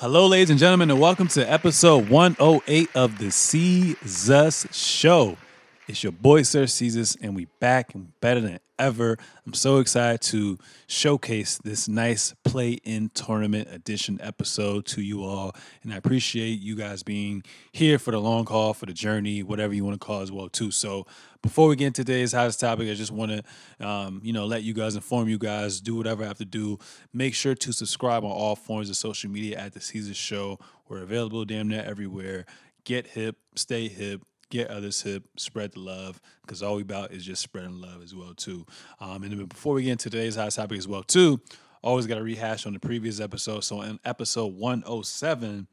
Hello, ladies and gentlemen, and welcome to episode 108 of the Seezus Show. It's your boy, Sir Seezus, and we back and better than ever. I'm so excited to showcase this nice play-in tournament edition episode to you all, and I appreciate you guys being here for the long haul, for the journey, whatever you want to call it as well, too. So before we get into today's hottest topic, I just want to, let you guys inform you guys, do whatever I have to do. Make sure to subscribe on all forms of social media at The Seezus Show. We're available damn near everywhere. Get hip, stay hip, get others hip, spread the love, because all we about is just spreading love as well, too. And then before we get into today's hottest topic as well, too, always got to rehash on the previous episode. So in episode 107,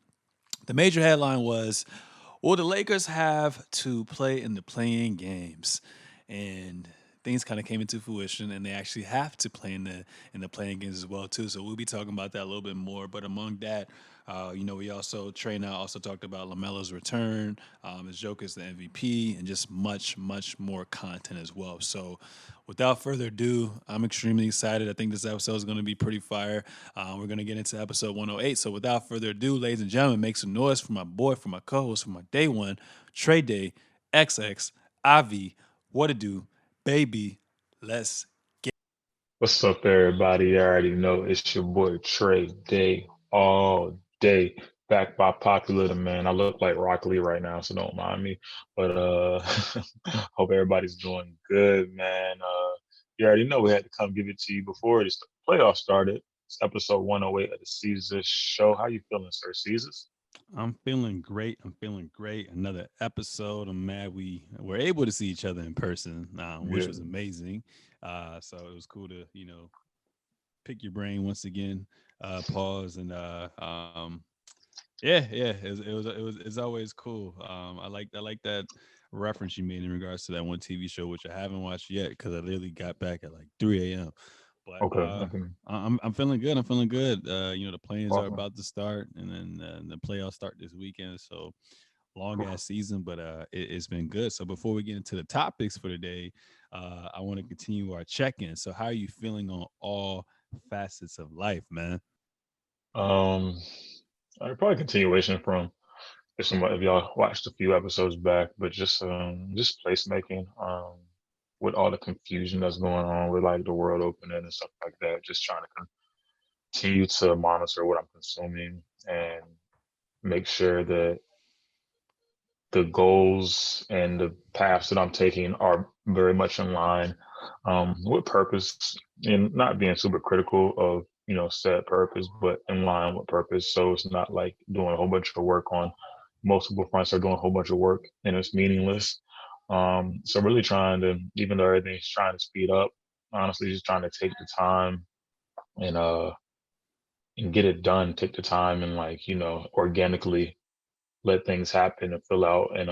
the major headline was, will the Lakers have to play in the play-in games? And things kind of came into fruition, and they actually have to play in the playing games as well too. So we'll be talking about that a little bit more. But among that, we also Trey now also talked about Lamelo's return, as Joker's the MVP, and just much more content as well. So without further ado, I'm extremely excited. I think this episode is going to be pretty fire. We're going to get into episode 108. So without further ado, ladies and gentlemen, make some noise for my boy, for my co-host, for my day one, Trey Day, XX, Ivy, what to do, baby. Let's get. What's up, everybody? You already know it's your boy Trey Day all day. Back by popular demand. I look like Rock Lee right now, so don't mind me. But hope everybody's doing good, man. You already know we had to come give it to you before the playoffs started. It's episode 108 of the Seezus Show. How you feeling, Sir Seezus? I'm feeling great. I'm feeling great. Another episode. I'm mad we were able to see each other in person, which Yeah. was amazing. So it was cool to pick your brain once again, pause and yeah. It's always cool. I like that reference you made in regards to that one TV show, which I haven't watched yet because I literally got back at like 3 a.m. But Okay. Okay. I'm feeling good. I'm feeling good. The plans are Awesome. about to start, and then the playoffs start this weekend. So long ass season, but it's been good. So before we get into the topics for today, I want to continue our check-in. So how are you feeling on all facets of life, man? Um, probably continuation from if y'all watched a few episodes back, but just placemaking, with all the confusion that's going on with like the world opening and stuff like that, just trying to continue to monitor what I'm consuming and make sure that the goals and the paths that I'm taking are very much in line, with purpose, and not being super critical of said purpose, but in line with purpose. So it's not like doing a whole bunch of work on multiple fronts or doing a whole bunch of work and it's meaningless. So really trying to, even though everything's trying to speed up, honestly, just trying to take the time and get it done. Take the time and like organically let things happen and fill out and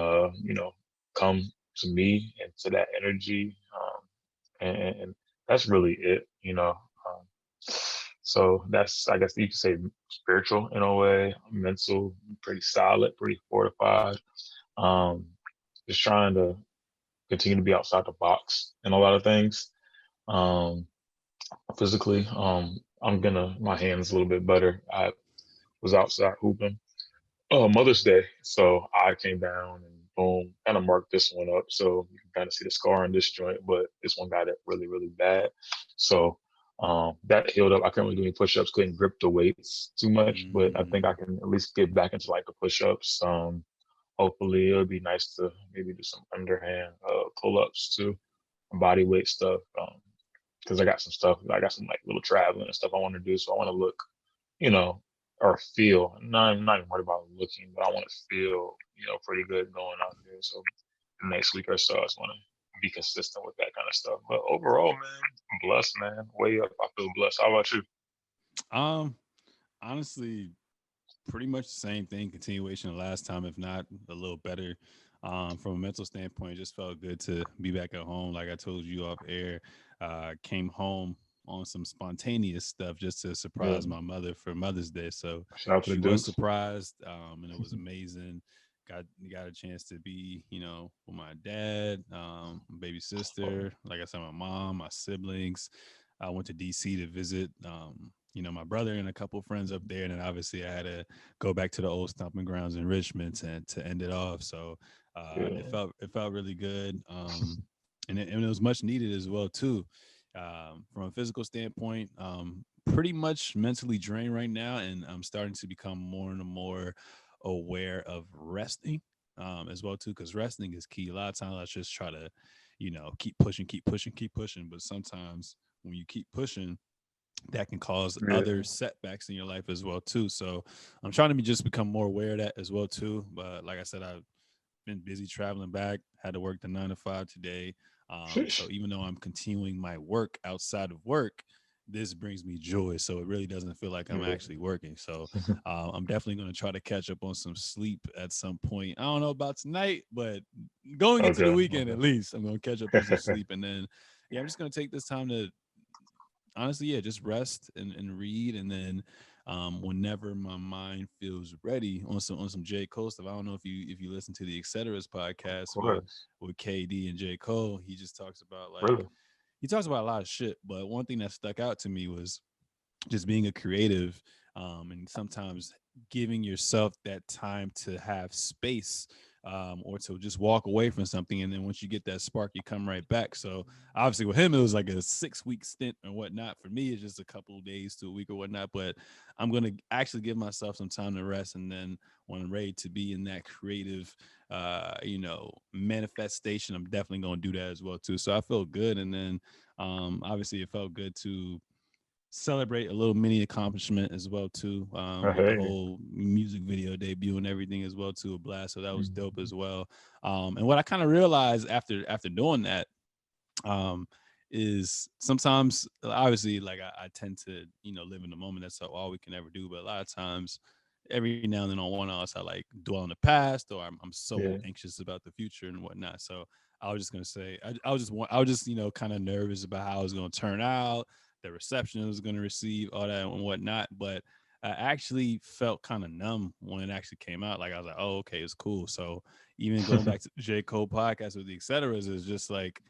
come to me and to that energy, and that's really it. So that's, I guess you could say, spiritual in a way, mental, pretty solid, pretty fortified. um just trying to continue to be outside the box in a lot of things. um Physically, I'm gonna my hands a little bit better. I was outside hooping Mother's Day. So I came down and boom, kind of marked this one up. So you can kind of see the scar on this joint, but this one got it really bad. So that healed up. I couldn't really do any push-ups, couldn't grip the weights too much, but I think I Mm, can at least get back into like the push-ups. Hopefully it would be nice to maybe do some underhand pull-ups too, body weight stuff. Because I got some stuff, I got some like little traveling and stuff I want to do. So I want to look, you know, or feel. I'm not even worried about looking, but I want to feel, pretty good going out there. So the next week or so, I just want to be consistent with that kind of stuff. But overall, man, I'm blessed, man. Way up, I feel blessed. How about you? um, honestly, pretty much the same thing. Continuation of last time, if not a little better. From a mental standpoint, it just felt good to be back at home. Like I told you off air, came home on some spontaneous stuff just to Yeah, surprise my mother for Mother's Day. So shout out to the she was Dukes. surprised, and it was amazing. Got a chance to be, with my dad, baby Oh, sister, like I said, my mom, my siblings. I went to DC to visit. my brother and a couple of friends up there, and then obviously I had to go back to the old stomping grounds in Richmond to end it off. So Yeah. it felt really good, and it was much needed as well too. From a physical standpoint, pretty much mentally drained right now, and I'm starting to become more and more aware of resting as well too, because resting is key. A lot of times I just try to, keep pushing, keep pushing, keep pushing, but sometimes when you keep pushing, that can cause other Yeah. setbacks in your life as well too. So I'm trying to just become more aware of that as well too. But like I said, I've been busy traveling back, had to work the 9 to 5 today. So Sheesh. even though I'm continuing my work outside of work, this brings me joy. So it really doesn't feel like I'm Yeah. actually working. So I'm definitely going to try to catch up on some sleep at some point. I don't know about tonight, but going into the Okay. weekend at least, I'm going to catch up on some Okay. sleep. And then, yeah, I'm just going to take this time to honestly, yeah, just rest and read, and then whenever my mind feels ready on some J Cole stuff. I don't know if you listen to the Etceteras Of podcast course. with KD and J Cole. He just talks about Really. he talks about a lot of shit, but one thing that stuck out to me was just being a creative, and sometimes giving yourself that time to have space, or to just walk away from something, and then once you get that spark you come right back. So obviously with him it was like a 6 week stint or whatnot. For me it's just a couple of days to a week or whatnot, but I'm going to actually give myself some time to rest, and then when I'm ready to be in that creative manifestation, I'm definitely going to do that as well too. So I feel good, and then obviously it felt good to celebrate a little mini accomplishment as well too, with the Hey. whole music video debut and everything as well too, a blast. So that was dope Mhm. as well. And what I kind of realized after doing that, um, is sometimes obviously like I tend to live in the moment. That's all we can ever do. But a lot of times, every now and then on one else, I like dwell on the past, or I'm so Yeah. anxious about the future and whatnot. So I was just gonna say I was just kind of nervous about how it was gonna turn out, the reception it was gonna receive, all that and whatnot. But I actually felt kind of numb when it actually came out. Like I was like, oh, okay, it's cool. So even going back to the J. Cole podcast with the Etceteras is just like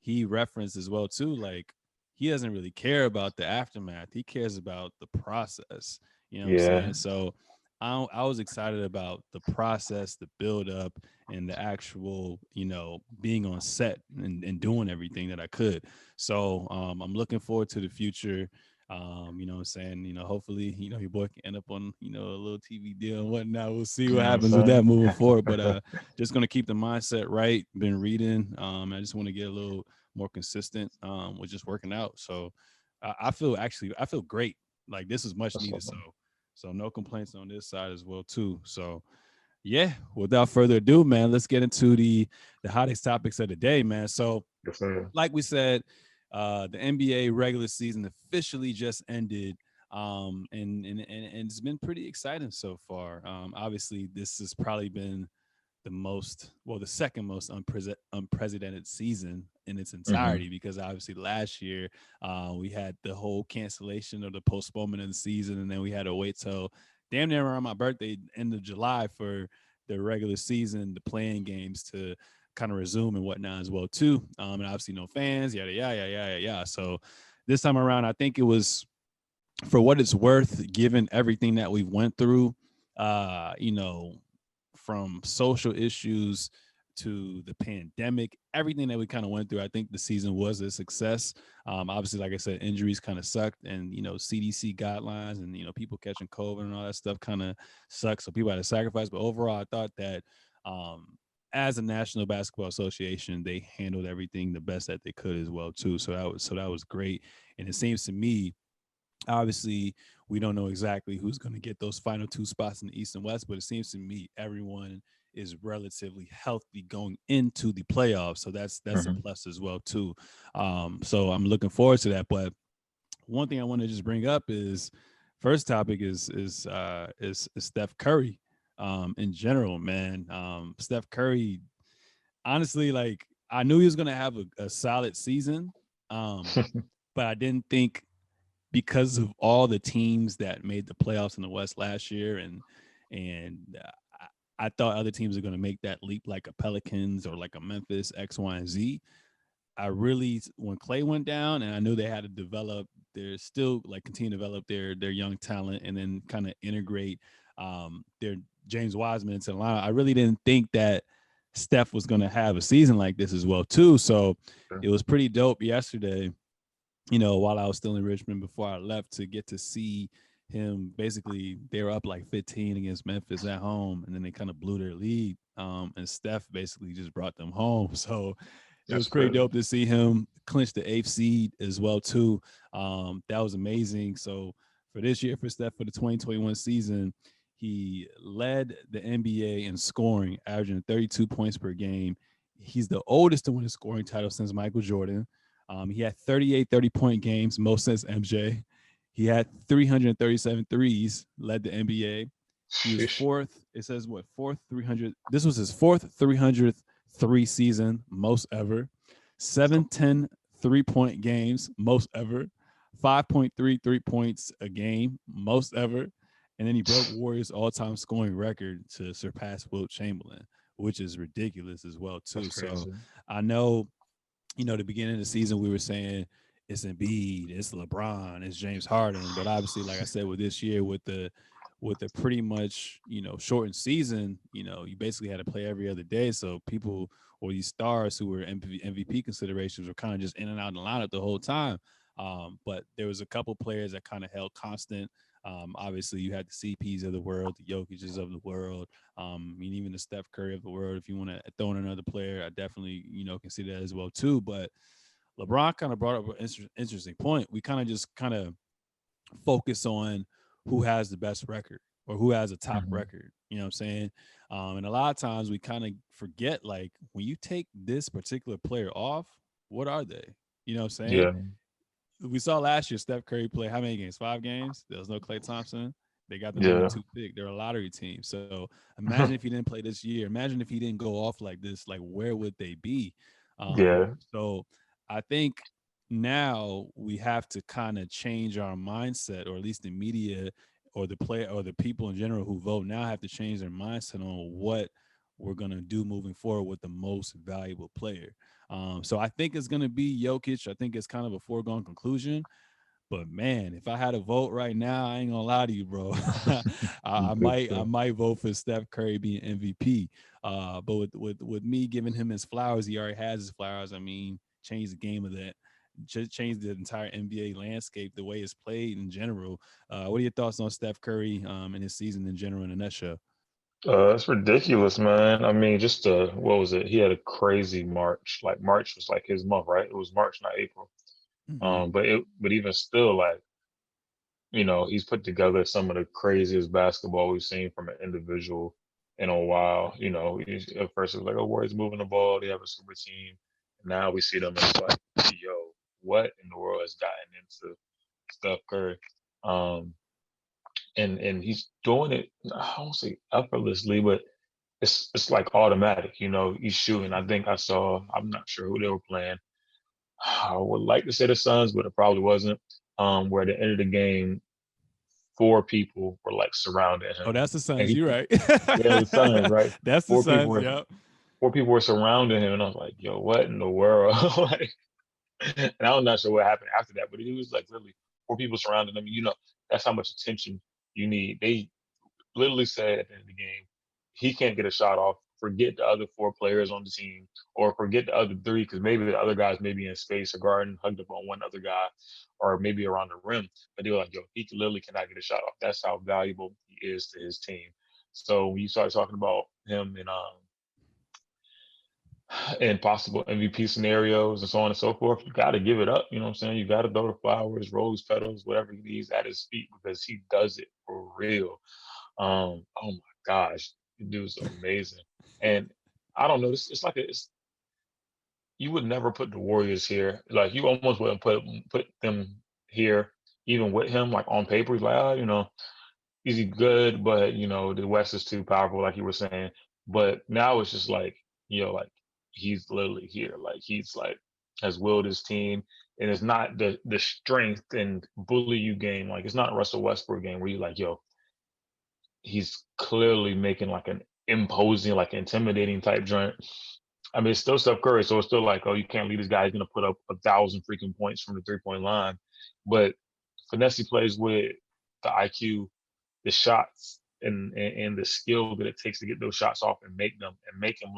he referenced as well too, like he doesn't really care about the aftermath. He cares about the process. You know what I'm saying? Yeah. So I was excited about the process, the build up, and the actual, being on set and doing everything that I could. So I'm looking forward to the future. What I'm saying, hopefully, your boy can end up on, a little TV deal and whatnot. We'll see You what know what I'm happens with that saying? moving forward. But just gonna keep the mindset right. Been reading. I just want to get a little more consistent with just working out. So I feel great. Like this is much That's needed. something. So no complaints on this side as well too. So yeah, without further ado, man, let's get into the hottest topics of the day, man. So Yes, sir. like we said, the NBA regular season officially just ended. And it's been pretty exciting so far. Obviously, this has probably been the second most unprecedented season in its Hmm. entirety, because obviously last year we had the whole cancellation of the postponement of the season, and then we had to wait till damn near around my birthday, end of July, for the regular season, the playing games to kind of resume and whatnot as well too. And obviously no fans, yada yada yada yada yada. So this time around, I think it was, for what it's worth, given everything that we've went through, uh, you know, from social issues to the pandemic, everything that we kind of went through, I think the season was a success. Obviously, like I said, injuries kind of sucked, and CDC guidelines and people catching COVID and all that stuff kind of sucks. So people had to sacrifice. But overall, I thought that as a National Basketball Association, they handled everything the best that they could as well too. So that was great. And it seems to me, obviously, we don't know exactly who's going to get those final two spots in the East and West, but it seems to me everyone is relatively healthy going into the playoffs. So that's a Hmm. plus as well too. So I'm looking forward to that. But one thing I want to just bring up is, first topic is Steph Curry. In general, man, Steph Curry, honestly, like I knew he was going to have a solid season, um, but I didn't think, because of all the teams that made the playoffs in the West last year, and I thought other teams are going to make that leap, like a Pelicans or like a Memphis X, Y, and Z. I really, when Clay went down, and I knew they had to develop they're still like continue to develop their young talent and then kind of integrate their James Wiseman into the lineup. I really didn't think that Steph was going to have a season like this as well too. So Sure. it was pretty dope yesterday, you know, while I was still in Richmond before I left, to get to see him. Basically, they were up like 15 against Memphis at home, and then they kind of blew their lead. And Steph basically just brought them home. So it was That's pretty crazy. dope to see him clinch the eighth seed as well too. That was amazing. So for this year, for Steph, for the 2021 season, he led the NBA in scoring, averaging 32 points per game. He's the oldest to win a scoring title since Michael Jordan. He had 38 30-point games, most since MJ. He had 337 threes, led the NBA. He was Sheesh. fourth. It says what, fourth 300. This was his fourth 300th three season, most ever. 710 3-point games, most ever. 5.3 3 points a game, most ever. And then he broke Warriors' all-time scoring record to surpass Wilt Chamberlain, which is ridiculous as well too. That's So crazy. I know, you know, the beginning of the season, we were saying it's Embiid, it's LeBron, it's James Harden. But obviously, like I said, with this year, with the pretty much, you know, shortened season, you know, you basically had to play every other day. So people, or these stars who were MVP considerations, were kind of just in and out of the lineup the whole time. But there was a couple players that kind of held constant. Obviously, you had the CPs of the world, the Jokic's of the world, I mean, even the Steph Curry of the world. If you want to throw in another player, I definitely, you know, consider that as well too. But LeBron kind of brought up an interesting point. We kind of just kind of focus on who has the best record or who has a top Hmm. record. You know what I'm saying? And a lot of times we kind of forget, like, when you take this particular player off, what are they? You know what I'm saying? Yeah. We saw last year Steph Curry play how many games? 5 games. There was no Klay Thompson. They got the number Yeah. 2 pick. They're a lottery team. So imagine if he didn't play this year. Imagine if he didn't go off like this. Like, where would they be? Yeah. So I think now we have to kind of change our mindset, or at least the media or the player or the people in general who vote now have to change their mindset on what we're gonna do moving forward with the most valuable player. So I think it's gonna be Jokic. I think it's kind of a foregone conclusion. But man, if I had a vote right now, I ain't gonna lie to you, bro. I Good might I stuff. might vote for Steph Curry being MVP. But with me giving him his flowers, he already has his flowers. I mean, change the game of that. Just change the entire NBA landscape, the way it's played in general. What are your thoughts on Steph Curry and his season in general in a nutshell? It's ridiculous, man. I mean, just what was it? He had a crazy March. Like March was like his month, right? It was March, not April. Mm-hmm. But even still, like, he's put together some of the craziest basketball we've seen from an individual in a while. At first it was like, oh, Warriors moving the ball, they have a super team. Now we see them, and it's like, yo, what in the world has gotten into Steph Curry? Um, and he's doing it, I won't say effortlessly, but it's like automatic. He's shooting. I think I saw. I'm not sure who they were playing. I would like to say the Suns, but it probably wasn't. Where at the end of the game, four people were like surrounding Oh, him, that's the and Suns. he, You're right. yeah, the Suns, right? That's the Four people Suns. were Yep. four people were surrounding him, and I was like, yo, what in the world? Like, and I'm not sure what happened after that, but he was like literally four people surrounding him. That's how much attention you need. They literally said at the end of the game, he can't get a shot off. Forget the other four players on the team, or forget the other three, because maybe the other guys may be in space or guarding, hugged up on one other guy, or maybe around the rim. But they were like, yo, he literally cannot get a shot off. That's how valuable he is to his team. So when you start talking about him and possible MVP scenarios and so on and so forth, you got to give it up. You know what I'm saying? You got to throw the flowers, rose petals, whatever he needs at his feet, because he does it for real. Oh my gosh, the dude's amazing. And I don't know, it's like you would never put the Warriors here. Like, you almost wouldn't put them here even with him. Like, on paper, he's like, is he good? But the West is too powerful, like you were saying. But now it's just like, like, he's literally here. Like, he's like has willed his team. And it's not the strength and bully you game. Like, it's not Russell Westbrook game where you're like, yo, he's clearly making like an imposing, like intimidating type joint. I mean, it's still Steph Curry, so it's still like, oh, you can't leave this guy. He's gonna put up 1,000 freaking points from the 3-point line. But finesse plays with the IQ, the shots, and the skill that it takes to get those shots off and make them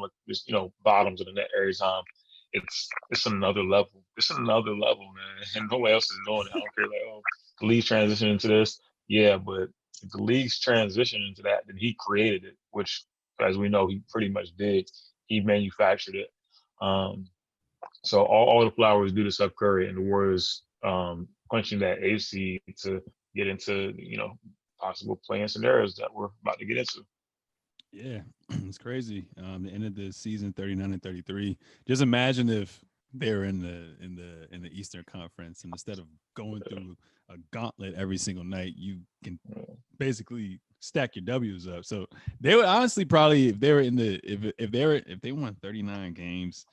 look just bottoms of the net every time. It's another level. It's another level, man. And nobody else is doing it. I don't care. Like, oh, the league's transitioning into this. Yeah, but if the league's transition into that, then he created it, which, as we know, he pretty much did. He manufactured it. Um, so all the flowers due to Steph Curry and the Warriors punching that AFC to get into possible playing scenarios that we're about to get into. Yeah, it's crazy. The end of the season, 39-33. Just imagine if they were in the Eastern Conference, and instead of going Yeah, through a gauntlet every single night, you can yeah. basically stack your W's up. So they would honestly probably, if they were in the if they won 39 games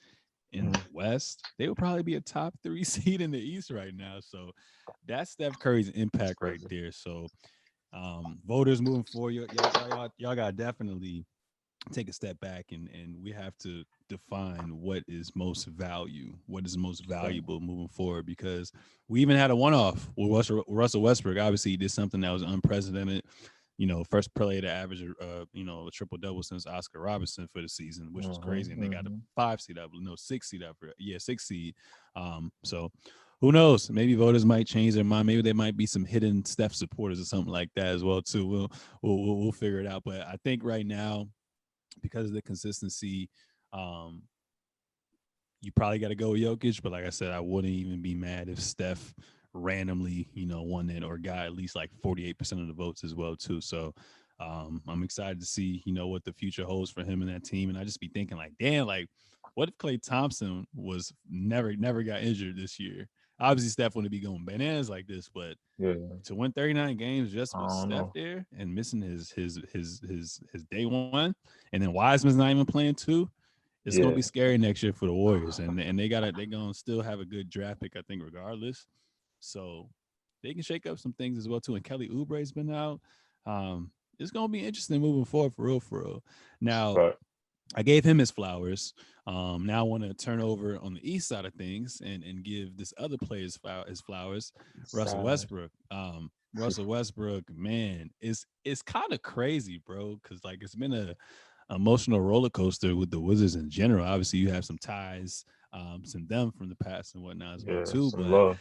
in the Mhm. West, they would probably be a top three seed in the East right now. So that's Steph Curry's It's impact right crazy. there. So voters moving forward, y'all got to definitely take a step back, and we have to define what is most Yeah. valuable moving forward, because we even had a one-off with Russell Westbrook. Obviously he did something that was unprecedented, first player to average a triple double since Oscar Robertson for the season, which was Hmm. crazy, and they got a Hmm. 5 seed up, no 6 seed up, yeah, 6 seed. So who knows? Maybe voters might change their mind. Maybe there might be some hidden Steph supporters or something like that as well too. We'll figure it out. But I think right now, because of the consistency, um, you probably got to go with Jokic. But like I said, I wouldn't even be mad if Steph randomly, won it or got at least like 48% of the votes as well too. So I'm excited to see, what the future holds for him and that team. And I just be thinking like, damn, like what if Klay Thompson was never got injured this year? Obviously, Steph wouldn't be going bananas like this, but Yeah. to win 39 games I just with don't Steph know. there and missing his day one, and then Wiseman's not even playing too, it's gonna be Yeah. scary next year for the Warriors, and they gonna still have a good draft pick, I think, regardless. So they can shake up some things as well too. And Kelly Oubre's been out. It's gonna be interesting moving forward for real, for real. Now But I gave him his flowers. Now I want to turn over on the east side of things and give this other player his flowers, Russell sad. Westbrook. Russell Westbrook, man, it's kind of crazy, bro, because like it's been a emotional roller coaster with the Wizards in general. Obviously, you have some ties, some them from the past and whatnot as well Yeah. too. Some But love.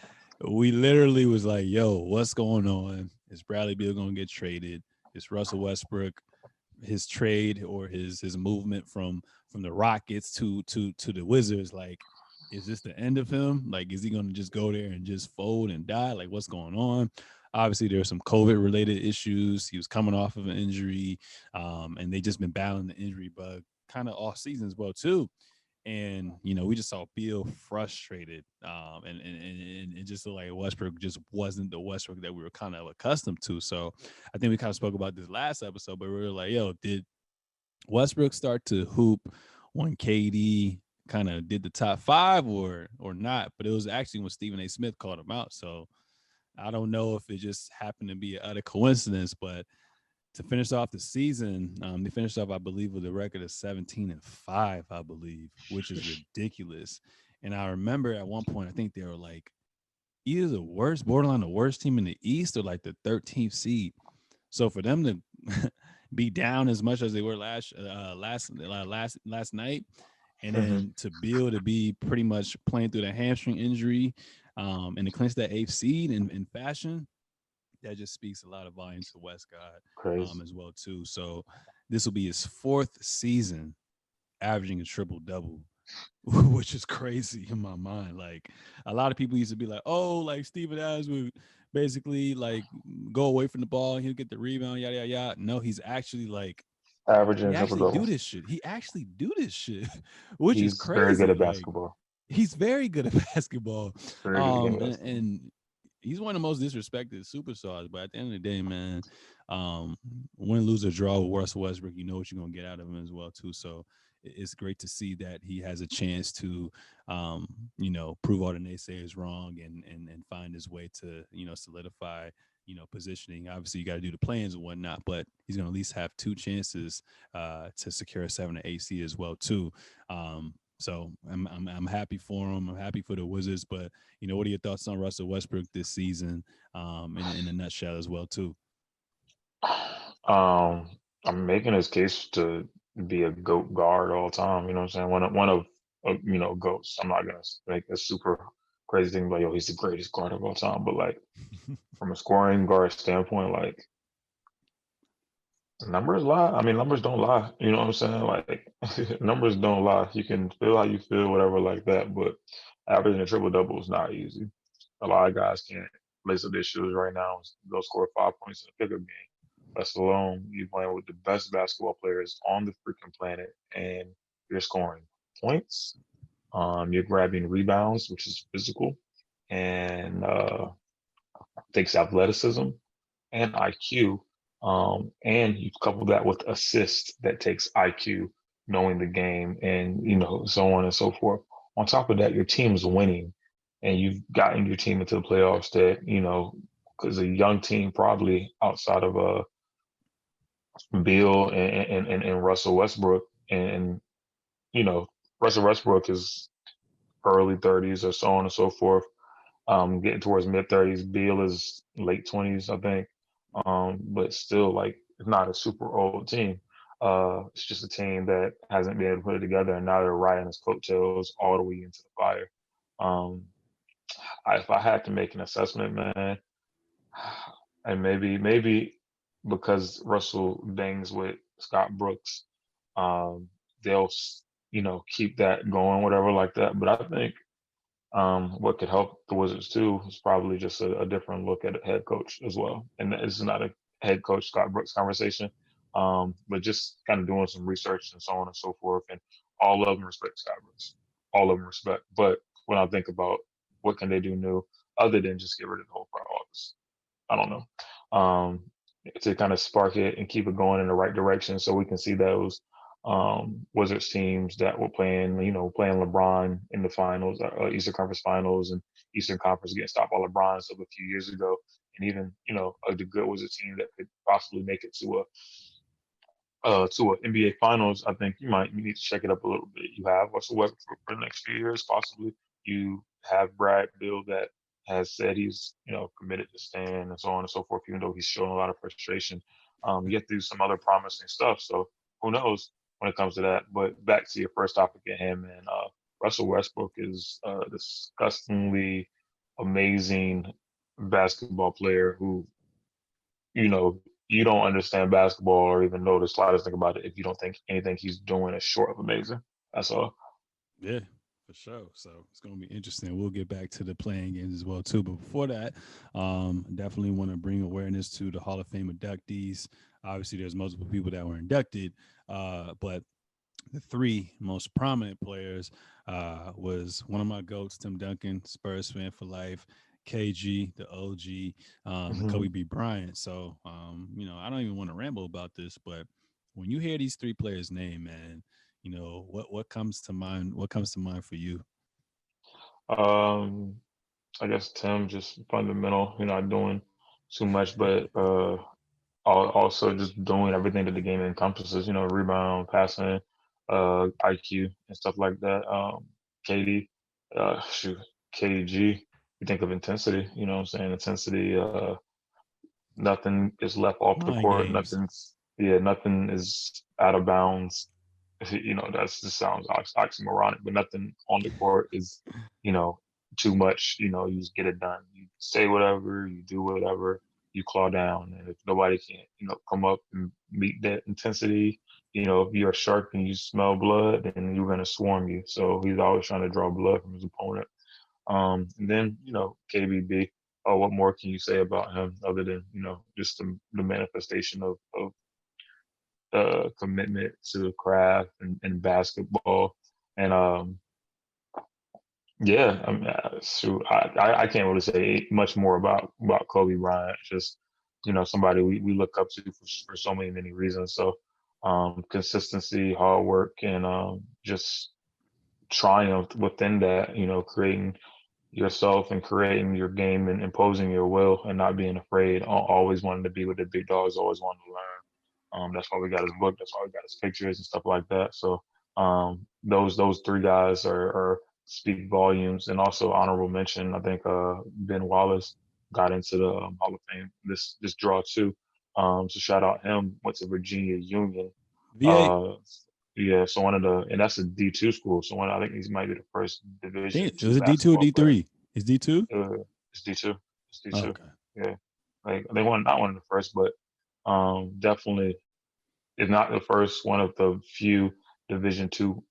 we literally was like, "Yo, what's going on? Is Bradley Beal gonna get traded? Is Russell Westbrook his trade or his movement from the Rockets to the Wizards, like, is this the end of him? Like, is he going to just go there and just fold and die? Like, what's going on? Obviously, there's some COVID related issues. He was coming off of an injury, and they just been battling the injury bug kind of off season as well too. And we just saw Beal frustrated, and it just looked like Westbrook just wasn't the Westbrook that we were kind of accustomed to. So I think we kind of spoke about this last episode, but we were like, yo, did Westbrook start to hoop when KD kind of did the top five or not? But it was actually when Stephen A. Smith called him out. So I don't know if it just happened to be a coincidence, but to finish off the season, they finished off, I believe, with a record of 17-5, I believe, which is ridiculous. And I remember at one point, I think they were like either the worst, borderline the worst team in the East, or like the 13th seed. So for them to be down as much as they were last night, and Hmm. then to be pretty much playing through the hamstring injury, and to clinch that eighth seed in fashion, that just speaks a lot of volume to Westcott, Crazy. as well too. So this will be his fourth season averaging a triple double, which is crazy in my mind. Like a lot of people used to be like, oh, like Steven Adams would basically like go away from the ball and he'll get the rebound, yada yada yada. No, he's actually like he Averaging triple actually do doubles. this shit. He actually do this shit, which is He's very good crazy. at Like basketball. he's very good at basketball. Very good at game And, basketball. he's one of the most disrespected superstars. But at the end of the day, man, win, lose, or draw with Russell Westbrook, you know what you're gonna get out of him as well too. So it's great to see that he has a chance to, prove all the naysayers wrong and find his way to solidify positioning. Obviously, you got to do the plans and whatnot, but he's gonna at least have two chances to secure a 7 to 8 seed as well too. So I'm happy for him. I'm happy for the Wizards. But what are your thoughts on Russell Westbrook this season? In a nutshell as well too. Um, I'm making his case to be a GOAT guard all time. You know what I'm saying? One of GOATs. I'm not gonna make a super crazy thing like, yo, he's the greatest guard of all time. But like from a scoring guard standpoint, like numbers lie. I mean, numbers don't lie. You know what I'm saying? Like numbers don't lie. You can feel how you feel, whatever, like that. But averaging a triple double is not easy. A lot of guys can't lace up their shoes right now and go score 5 points in a pickup game. That's alone. You're playing with the best basketball players on the freaking planet, and you're scoring points. You're grabbing rebounds, which is physical, and takes athleticism and IQ. And you couple that with assist that takes IQ, knowing the game, and so on and so forth. On top of that, your team's winning, and you've gotten your team into the playoffs. That because a young team probably outside of Bill and Russell Westbrook, and you know Russell Westbrook is early 30s or so on and so forth, getting towards mid 30s. Beal is late 20s, I think. But still, like, it's not a super old team. It's just a team that hasn't been able to put it together, and now they're riding his coattails all the way into the fire. Um, if I had to make an assessment, man, and maybe because Russell bangs with Scott Brooks, um, they'll keep that going, whatever like that. But I think what could help the Wizards too is probably just a different look at a head coach as well. And it's not a head coach Scott Brooks conversation, but just kind of doing some research and so on and so forth. And all of them respect Scott Brooks, all of them respect. But when I think about what can they do new, other than just get rid of the whole front office, I don't know. To kind of spark it and keep it going in the right direction, so we can see those Wizards teams that were playing LeBron in the finals, Eastern Conference Finals, and Eastern Conference against stopped by LeBron of a few years ago, and even the good Wizards team that could possibly make it to an NBA Finals. I think you need to check it up a little bit. You have Russell Westbrook for the next few years, possibly. You have Brad Bill that has said he's committed to staying and so on and so forth, even though he's showing a lot of frustration. You have to do some other promising stuff. So who knows when it comes to that? But back to your first topic at him, and Russell Westbrook is a disgustingly amazing basketball player who you don't understand basketball or even know the slightest thing about it if you don't think anything he's doing is short of amazing. That's all. Yeah, for sure. So it's going to be interesting. We'll get back to the playing games as well too. But before that, definitely want to bring awareness to the Hall of Fame inductees. Obviously, there's multiple people that were inducted, but the three most prominent players was one of my goats, Tim Duncan, Spurs fan for life, KG, the OG, and Kobe B. Bryant. So, I don't even want to ramble about this, but when you hear these three players' name, man, what comes to mind? What comes to mind for you? um, I guess Tim just fundamental, not doing too much, but also just doing everything that the game encompasses, rebound, passing, IQ, and stuff like that. KD, shoot, KG. You think of intensity, what I'm saying? Intensity, nothing is left off the Mind court. games. Nothing is out of bounds. That's just sounds oxymoronic, but nothing on the court is, you know, too much. You just get it done. You say whatever, you do whatever, you claw down, and if nobody can, come up and meet that intensity, if you're a shark and you smell blood, then you're gonna swarm you. So he's always trying to draw blood from his opponent. And then, KBB. Oh, what more can you say about him other than, just the manifestation of commitment to craft and basketball. And yeah, I mean, shoot, I can't really say much more about Kobe Bryant. Just somebody we look up to for so many reasons. So consistency, hard work, and just triumph within that. Creating yourself and creating your game and imposing your will and not being afraid. Always wanting to be with the big dogs. Always wanting to learn. That's why we got his book. That's why we got his pictures and stuff like that. So Those three guys are speak volumes, and also honorable mention. I think Ben Wallace got into the Hall of Fame this draw too. So shout out him. Went to Virginia Union. VA. Uh, yeah, so one of the and that's a D2 school. So I think he might be the first Division Think it two was a D2 or basketball player. D3. It's D2. It's D2. It's Oh, D2. okay. Yeah, like they won not one of the first, but definitely if not the first, one of the few Division 2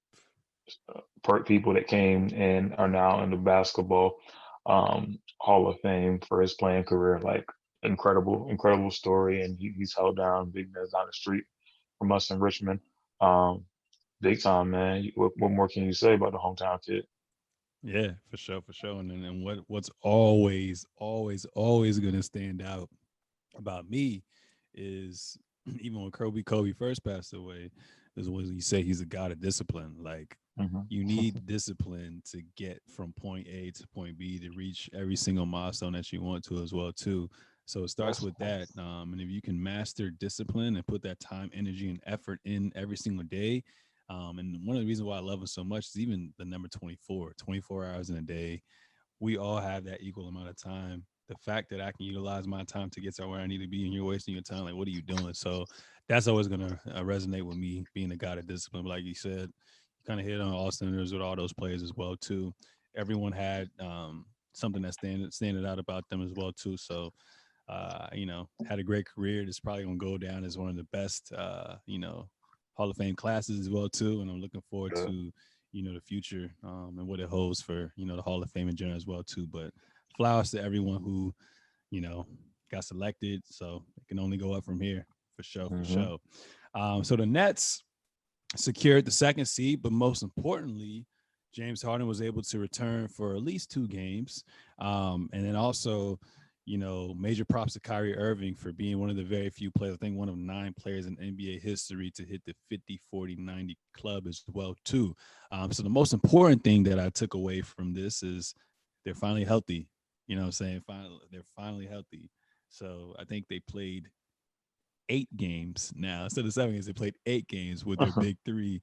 people that came and are now in the basketball Hall of Fame for his playing career. Like incredible story, and he's held down big men down the street from us in Richmond. Um, Big time, man. What more can you say about the hometown kid? Yeah, for sure, for sure. And what's always gonna stand out about me is even when Kobe first passed away, is when you say he's a god of discipline. Like Hmm. you need discipline to get from point A to point B to reach every single milestone that you want to as well too. So it starts That's with that. And if you can master discipline and put that time, energy, and effort in every single day, and one of the reasons why I love him so much is even the number 24, 24 hours in a day, we all have that equal amount of time. The fact that I can utilize my time to get to where I need to be and you're wasting your time, like, what are you doing? So that's always going to resonate with me being a guy of discipline. But like you said, you kind of hit on all cylinders with all those players as well, too. Everyone had something that standing out about them as well, too. So, had a great career. It's probably going to go down as one of the best, Hall of Fame classes as well, too. And I'm looking forward good. to the future and what it holds for the Hall of Fame in general as well too. But flowers to everyone who you know got selected, so it can only go up from here for sure, for Hmm. sure. So the Nets secured the second seed, but most importantly, James Harden was able to return for at least 2 games. And then also, major props to Kyrie Irving for being one of the very few players, I think one of 9 players in NBA history to hit the 50, 40, 90 club as well, too. So the most important thing that I took away from this is they're finally healthy. You know what I'm saying? Finally, they're finally healthy. So I think they played 8 games now instead of 7 games. They played 8 games with their big three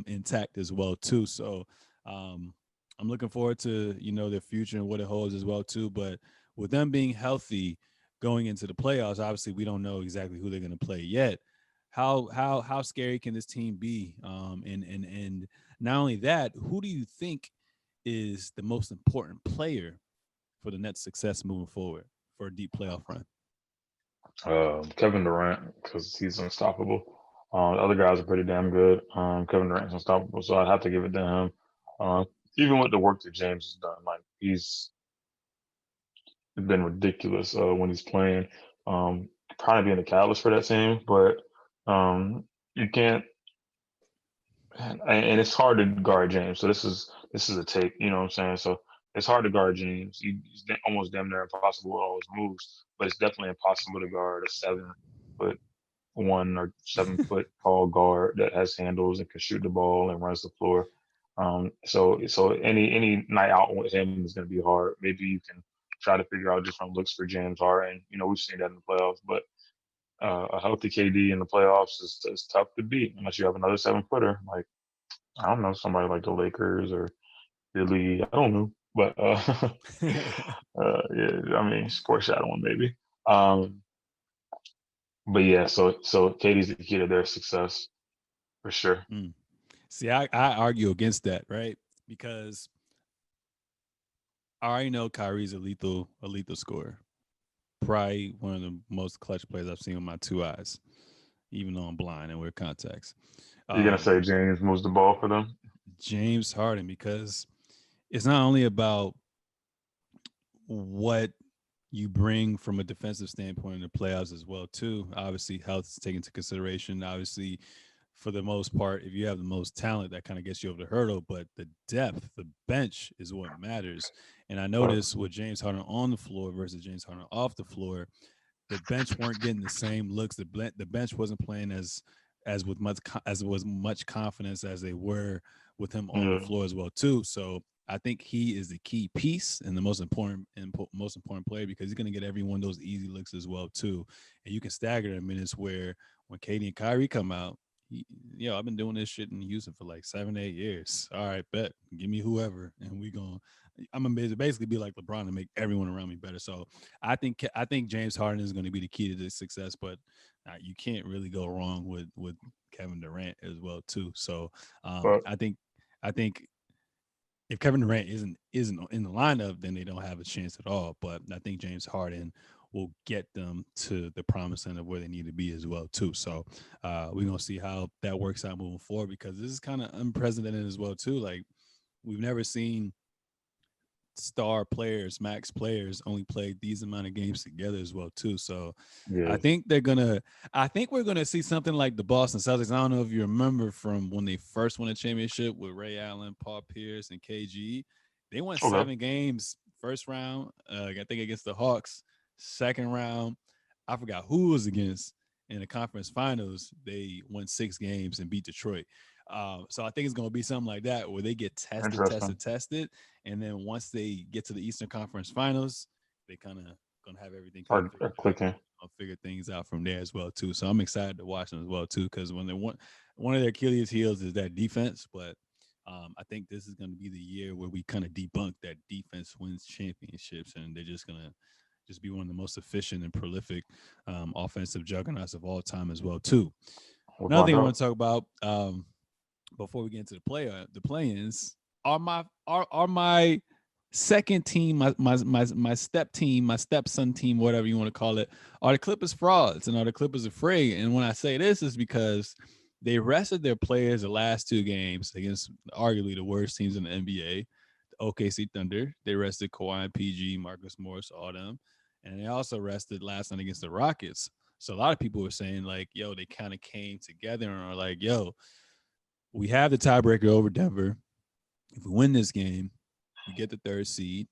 intact as well too. So um, I'm looking forward to their future and what it holds as well too. But with them being healthy going into the playoffs, obviously we don't know exactly who they're going to play yet. How scary can this team be? And not only that, who do you think is the most important player for the Nets' success moving forward for a deep playoff run? Kevin Durant, because he's unstoppable. The other guys are pretty damn good. Kevin Durant's unstoppable, so I have to give it to him. Uh, Even with the work that James has done, like he's been ridiculous when he's playing. Probably being a catalyst for that team, but you can't, and it's hard to guard James. So this is a take, you know what I'm saying? So it's hard to guard James. He's almost damn near impossible with all his moves, but it's definitely impossible to guard a 7 foot 1 or 7 foot tall guard that has handles and can shoot the ball and runs the floor. So any night out with him is going to be hard. Maybe you can try to figure out different looks for James Harden. You know, we've seen that in the playoffs, but a healthy KD in the playoffs is tough to beat unless you have another 7 footer. Like I don't know, somebody like the Lakers or Philly. I don't know, but yeah, I mean, foreshadowing maybe. Um, but yeah, so KD's the key to their success for sure. Mm. See, I argue against that, right? Because I already know Kyrie's a lethal scorer. Probably one of the most clutch players I've seen with my 2 eyes, even though I'm blind and wear contacts. You're gonna Um, say James moves the ball for them? James Harden, because it's not only about what you bring from a defensive standpoint in the playoffs as well too. Obviously, health is taken into consideration. Obviously, for the most part, if you have the most talent, that kind of gets you over the hurdle. But the depth, the bench is what matters. And I But noticed with James Harden on the floor versus James Harden off the floor, the bench weren't getting the same looks. The bench wasn't playing as was much confidence as they were with him on the yeah, floor as well too. So I think he is the key piece and the most important player because he's going to get every one of those easy looks as well too. And you can stagger the minutes where when Katie and Kyrie come out, I've been doing this shit in Houston for like 7, 8 years. All right, bet. Give me whoever, and we going. I'm gonna basically be like LeBron and make everyone around me better. So I think James Harden is going to be the key to this success. But you can't really go wrong with Kevin Durant as well too. So But I think if Kevin Durant isn't in the lineup, then they don't have a chance at all. But I think James Harden will get them to the promised land of where they need to be as well too. So we're gonna see how that works out moving forward because this is kind of unprecedented as well too. Like we've never seen star players, max players, only play these amount of games together as well too. So I yeah, think I think we're gonna see something like the Boston Celtics. I don't know if you remember from when they first won a championship with Ray Allen, Paul Pierce, and KG. They won okay, 7 games first round. I think against the Hawks. Second round, I forgot who it was against. In the conference finals, they won 6 games and beat Detroit. So I think it's going to be something like that where they get tested, interesting. tested, tested, and then once they get to the Eastern Conference Finals, they kind of gonna have everything kind of Are figured out. clicking. I'll figure things out from there as well too. So I'm excited to watch them as well too because when they want one of their Achilles heels is that defense, but I think this is going to be the year where we kind of debunk that defense wins championships, and they're just gonna just be one of the most efficient and prolific offensive juggernauts of all time as well too. Another Without thing I doubt. want to talk about before we get into the play-ins are my second team, my step team, my stepson team, whatever you want to call it, are the Clippers frauds and are the Clippers afraid? And when I say this is because they rested their players the last 2 games against arguably the worst teams in the NBA, the OKC Thunder. They rested Kawhi and PG, Marcus Morris, all them, and they also rested last night against the Rockets. So a lot of people were saying like, yo, they kind of came together and are like, yo, we have the tiebreaker over Denver. If we win this game, we get the 3rd seed.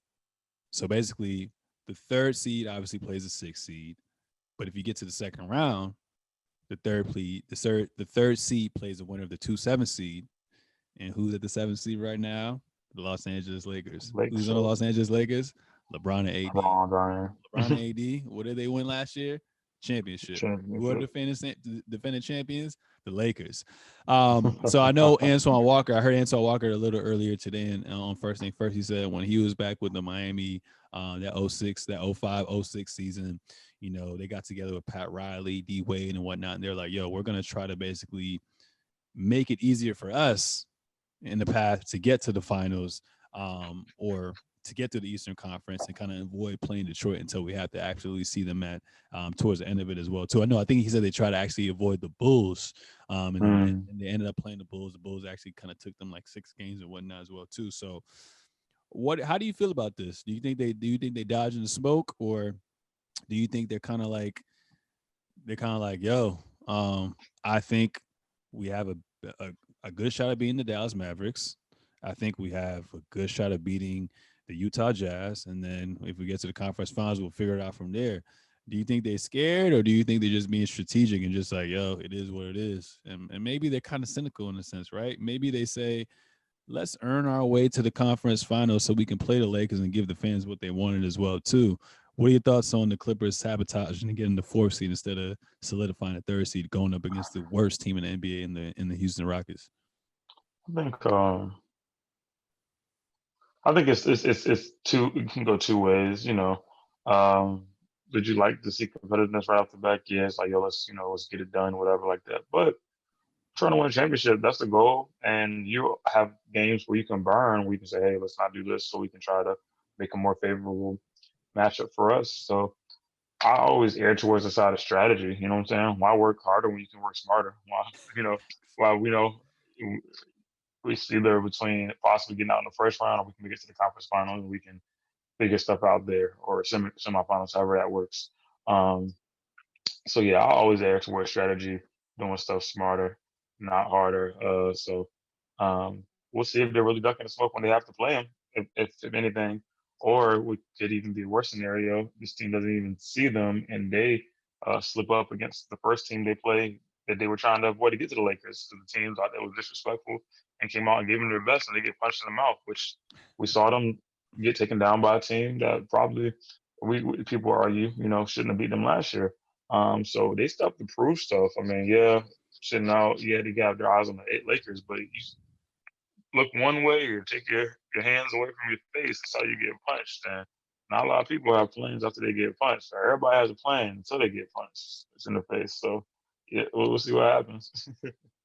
So basically, the 3rd seed obviously plays the 6th seed. But if you get to the second round, the third seed plays the winner of the 2 7 seed. And who's at the 7th seed right now? The Los Angeles Lakers. Lake Who's on the so Los Angeles Lakers? LeBron and AD. Bron Diane. LeBron and AD. What did they win last year? Championship. Who are the Championship. defending champions? The Lakers. So I know Antoine Walker. I heard Antoine Walker a little earlier today and on First Thing First. He said when he was back with the Miami, that '06, that '05, '06 season, they got together with Pat Riley, D Wade, and whatnot. And they're like, yo, we're going to try to basically make it easier for us in the path to get to the finals, or to get to the Eastern Conference and kind of avoid playing Detroit until we have to actually see them at towards the end of it as well too. I know I think he said they try to actually avoid the Bulls, Mm. and they ended up playing the Bulls. The Bulls actually kind of took them like 6 games and whatnot as well too. So what? How do you feel about this? Do you think they dodging the smoke, or do you think they're kind of like, yo, I think we have a, a good shot at beating the Dallas Mavericks. I think we have a good shot at beating the Utah Jazz. And then if we get to the conference finals, we'll figure it out from there. Do you think they're scared, or do you think they're just being strategic and just like, yo, it is what it is? And maybe they're kind of cynical in a sense, right? Maybe they say, let's earn our way to the conference finals so we can play the Lakers and give the fans what they wanted as well too. What are your thoughts on the Clippers sabotaging and getting the 4th seed instead of solidifying the 3rd seed, going up against the worst team in the NBA in the Houston Rockets? I think I think it's two. It can go two ways. Um, did you like to see competitiveness right off the back? Yes, like yo, let's get it done, whatever, like that. But trying to win a championship, that's the goal. And you have games where you can burn. We can say, hey, let's not do this, so we can try to make a more favorable matchup for us. So I always err towards the side of strategy. You know what I'm saying? Why work harder when you can work smarter? You know, why we see there between possibly getting out in the first round, or we can get to the conference finals and we can figure stuff out there, or semifinals, however that works. Um, so yeah, I always err towards strategy, doing stuff smarter, not harder. We'll see if they're really ducking the smoke when they have to play them, if anything, or we could even be a worse scenario. This team doesn't even see them, and they slip up against the first team they play that they were trying to avoid to get to the Lakers. So the teams out there was disrespectful and came out and gave them their best, and they get punched in the mouth, which we saw them get taken down by a team that probably people argue, shouldn't have beat them last year. So they still have to prove stuff. I mean, yeah, sitting out. Yeah, they got their eyes on the Lakers, but you look one way or take your hands away from your face, that's how you get punched. And not a lot of people have plans after they get punched. Everybody has a plan until they get punched. It's in the face. So yeah, we'll see what happens.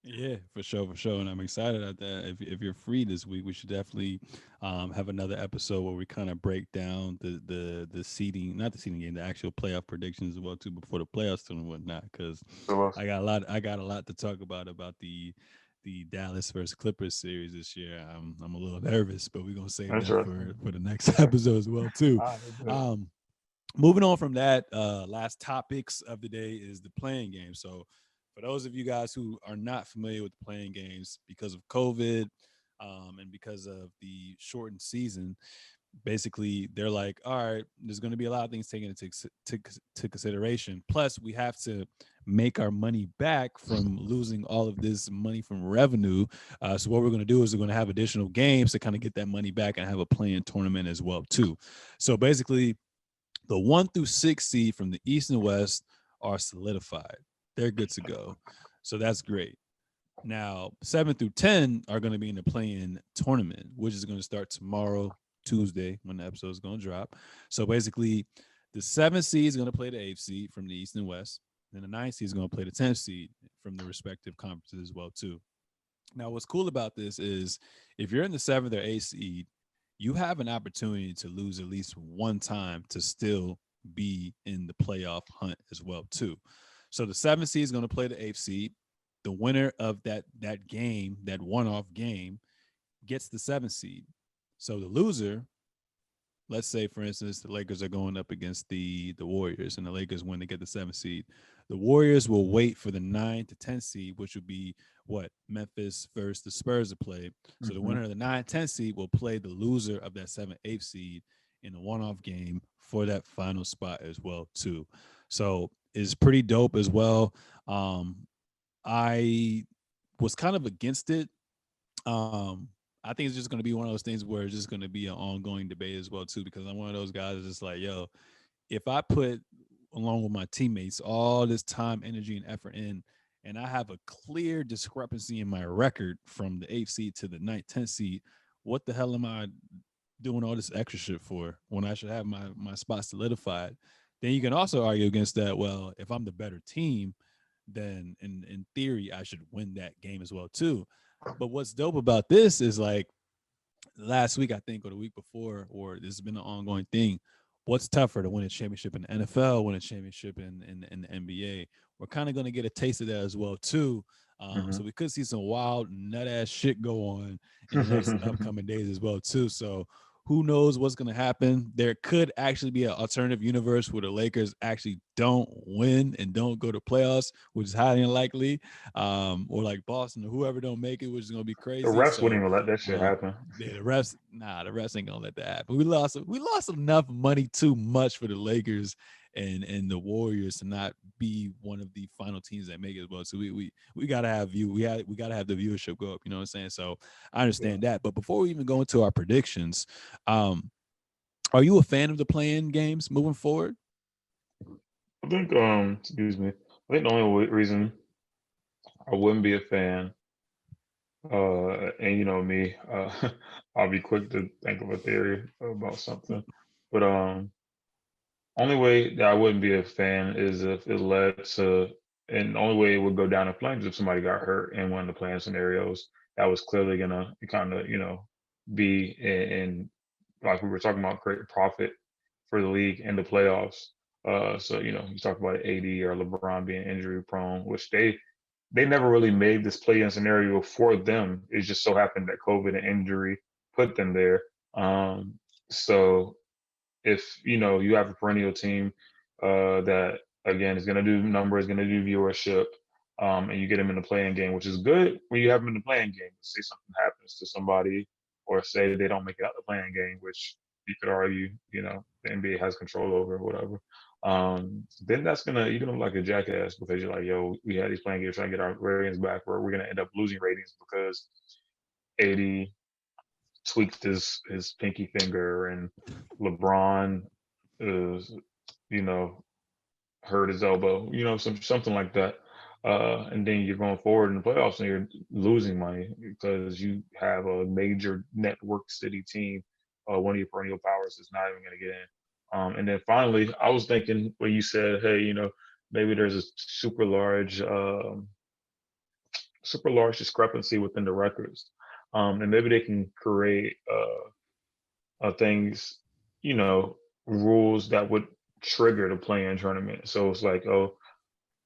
Yeah, for sure, and I'm excited at that. If you're free this week, we should definitely have another episode where we kind of break down the seeding, not the seeding game, the actual playoff predictions as well too before the playoffs and whatnot. Because So I got a lot to talk about the Dallas versus Clippers series this year. I'm a little nervous, but we're gonna save that interesting. for the next episode as well too. All right, good. Um, Moving on from that, last topics of the day is the playing game. So, for those of you guys who are not familiar with the playing games because of COVID and because of the shortened season, basically they're like, all right, there's going to be a lot of things taken to consideration. Plus, we have to make our money back from losing all of this money from revenue. So, what we're going to do is we're going to have additional games to kind of get that money back and have a playing tournament as well too. So, basically the 1 through 6 seed from the East and West are solidified. They're good to go. So that's great. Now, 7 through 10 are going to be in the play-in tournament, which is going to start tomorrow, Tuesday, when the episode is going to drop. So basically, the 7th seed is going to play the 8th seed from the East and West. And the 9th seed is going to play the 10th seed from the respective conferences as well, too. Now, what's cool about this is if you're in the 7th or 8th seed, you have an opportunity to lose at least one time to still be in the playoff hunt as well too. So the 7th seed is going to play the 8th seed. The winner of that game, that one-off game, gets the 7th seed. So the loser, let's say for instance the Lakers are going up against the Warriors and the Lakers win to get the 7th seed. The Warriors will wait for the 9 to 10 seed, which would be what Memphis versus the Spurs to play. So the Mm-hmm. winner of the 9-10 seed will play the loser of that 7-8 seed in a one-off game for that final spot as well too. So it's pretty dope as well. I was kind of against it. Um, I think it's just going to be one of those things where it's just going to be an ongoing debate as well too, because I'm one of those guys that's just like, yo, if I put along with my teammates all this time, energy, and effort in, and I have a clear discrepancy in my record from the 8th seed to the 9th, 10th seed, what the hell am I doing all this extra shit for when I should have my spot solidified? Then you can also argue against that. Well, if I'm the better team, then in theory I should win that game as well too. But what's dope about this is like last week, I think, or the week before, or this has been an ongoing thing. What's tougher to win a championship in the NFL, win a championship in the NBA? We're kind of going to get a taste of that as well too. So we could see some wild nut ass shit go on in the next Mm-hmm. upcoming days as well too. So who knows what's going to happen? There could actually be an alternative universe where the Lakers actually don't win and don't go to playoffs, which is highly unlikely. Or like Boston or whoever don't make it, which is going to be The crazy. refs wouldn't So even let that shit um, happen. yeah, the refs ain't gonna let that happen. We lost enough money too much for the Lakers and the Warriors to not be one of the final teams that make it as well. So we gotta have we gotta have the viewership go up. You know what I'm saying? So I Yeah. understand that. But before we even go into our predictions, um, are you a fan of the playing games moving forward? I think excuse me. I think the only reason I wouldn't be a fan, and you know me, I'll be quick to think of a theory about something. But only way that I wouldn't be a fan is if it led to, and the only way it would go down in flames if somebody got hurt in one of the playing scenarios that was clearly gonna kind of, be in, like we were talking about, create profit for the league and the playoffs. So you talk about AD or LeBron being injury prone, which they never really made this play-in scenario for them. It just so happened that COVID and injury put them there. So if you have a perennial team that again is going to do numbers, going to do viewership, and you get them in the playing game, which is good when you have them in the playing game. Say something happens to somebody, or say they don't make it out the playing game, which you could argue, the NBA has control over, or whatever. Then you're gonna look like a jackass because you're like, yo, we had these playing games trying to get our ratings back, where we're gonna end up losing ratings because AD tweaked his pinky finger and LeBron is, you know, hurt his elbow, something like that. And then you're going forward in the playoffs and you're losing money because you have a major network city team. One of your perennial powers is not even going to get in. And then finally, I was thinking when you said, hey, maybe there's a super large discrepancy within the records. And maybe they can create things, you know, rules that would trigger the play-in tournament. So it's like, oh,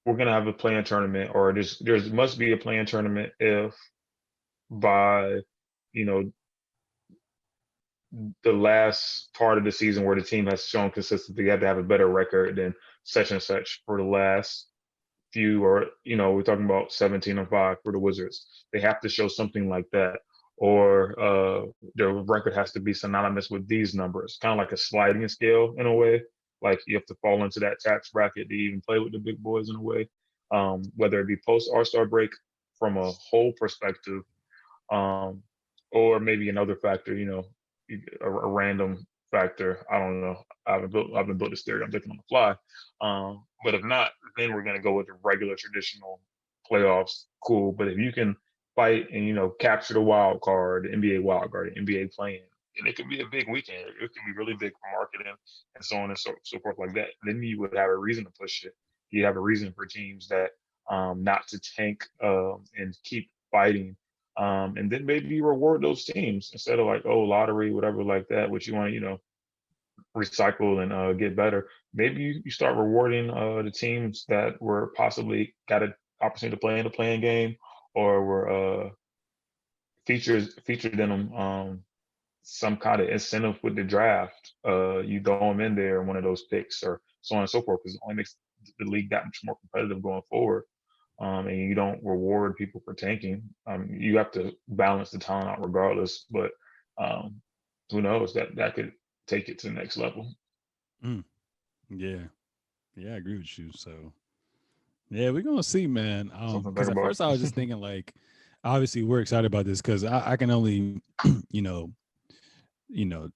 we're gonna have a play-in tournament, or there's must be a play-in tournament if by you know the last part of the season where the team has shown consistency, they have to have a better record than such and such for the last few, or we're talking about 17-5 for the Wizards. They have to show something like that, or their record has to be synonymous with these numbers, kind of like a sliding scale in a way. Like you have to fall into that tax bracket to even play with the big boys in a way. Whether it be post All-Star break from a whole perspective, um, or maybe another factor, a random factor. I don't know. I've been built this theory. I'm thinking on the fly. But if not, then we're gonna go with the regular traditional playoffs. Cool. But if you can fight and capture the wild card, the NBA wild card, the NBA playing, and it could be a big weekend. It could be really big for marketing and so on and so forth like that. Then you would have a reason to push it. You have a reason for teams that not to tank and keep fighting, and then maybe reward those teams instead of like, oh, lottery, whatever like that, which you want to, recycle and get better. Maybe you start rewarding the teams that were possibly got an opportunity to play in the playing game, or were featured in them, some kind of incentive with the draft. You throw them in there, one of those picks, or so on and so forth, because it only makes the league that much more competitive going forward. And you don't reward people for tanking. You have to balance the talent out regardless, but um, who knows, that could take it to the next level. Mm, yeah. Yeah, I agree with you. So yeah, we're gonna see, man. Something to Because think at about. first I was just thinking like, obviously we're excited about this because I can only, you know,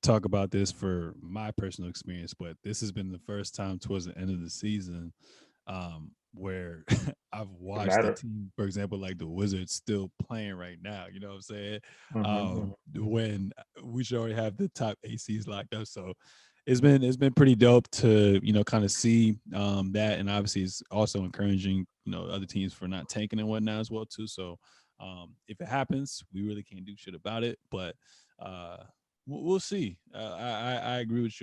talk about this for my personal experience, but this has been the first time towards the end of the season where I've It watched the matter. team, for example, like the Wizards still playing right now. You know what I'm saying? Hmm. When we should already have the top ACs locked up. So it's been pretty dope to kind of see that, and obviously it's also encouraging other teams for not tanking and whatnot as well too. So if it happens, we really can't do shit about it, but uh we'll see. I agree with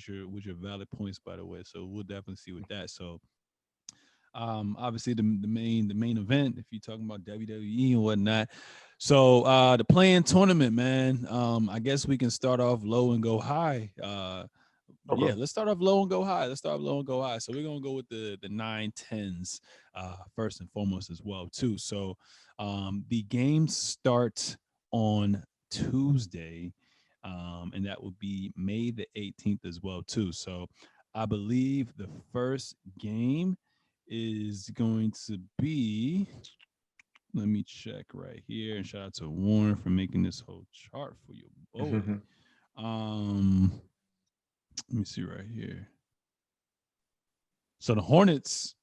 your valid points, by the way. So we'll definitely see with that. So obviously the main event, if you're talking about WWE and whatnot. So the playing tournament, man. I guess we can start off low and go high. Okay. Yeah, let's start off low and go high. Let's start off low and go high. So we're gonna go with the 9-10s first and foremost as well too. So the games start on Tuesday, and that would be May the 18th as well too. So I believe the first game is going to be. Let me check right here, and shout out to Warren for making this whole chart for your boy. Hmm. Um, let me see right here. So the Hornets,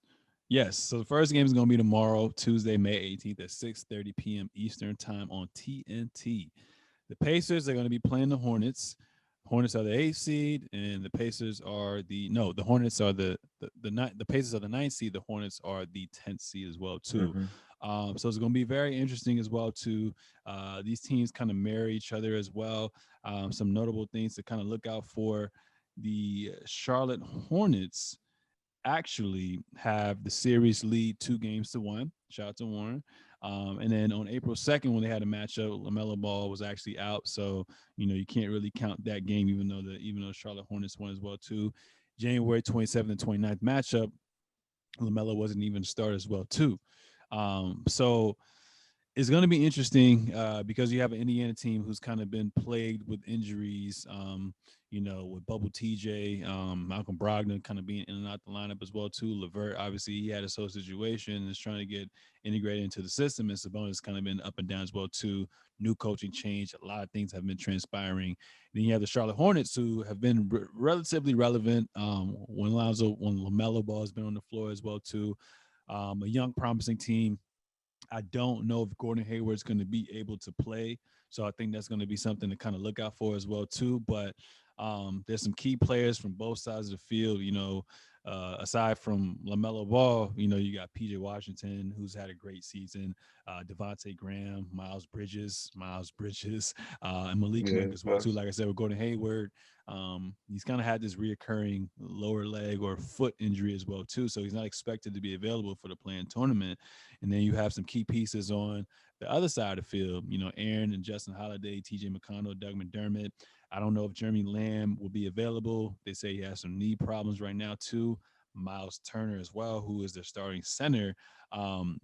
yes. So the first game is going to be tomorrow, Tuesday, May 18th at 6:30 p.m. Eastern time on TNT. The Pacers are going to be playing the Hornets. Hornets are the 8th seed, and the Pacers are the no. The Hornets are the Pacers are the 9th seed. The Hornets are the 10th seed as well too. Hmm. So it's going to be very interesting as well too. These teams kind of marry each other as well. Some notable things to kind of look out for. The Charlotte Hornets actually have the series lead 2-1. Shout out to Warren. And then on April 2nd, when they had a matchup, LaMelo Ball was actually out, so you can't really count that game, even though Charlotte Hornets won as well too. January 27th and 29th matchup, LaMelo wasn't even started as well too. So it's going to be interesting because you have an Indiana team who's kind of been plagued with injuries. With Bubble TJ, Malcolm Brogdon kind of being in and out the lineup as well too. Levert, obviously, he had his whole situation and is trying to get integrated into the system. And Sabonis kind of been up and down as well too. New coaching change, a lot of things have been transpiring. Then you have the Charlotte Hornets, who have been relatively relevant when LaMelo Ball has been on the floor as well too. A young, promising team. I don't know if Gordon Hayward's going to be able to play, so I think that's going to be something to kind of look out for as well too. But there's some key players from both sides of the field. Aside from LaMelo Ball, you got PJ Washington, who's had a great season, Devontae Graham, Miles Bridges, and Malik Yeah, Monk as well too. that's Like I said, with Gordon Hayward, he's kind of had this reoccurring lower leg or foot injury as well too, so he's not expected to be available for the playing tournament. And then you have some key pieces on the other side of the field, Aaron and Justin Holiday, TJ McConnell, Doug McDermott. I don't know if Jeremy Lamb will be available. They say he has some knee problems right now, too. Miles Turner as well, who is their starting center,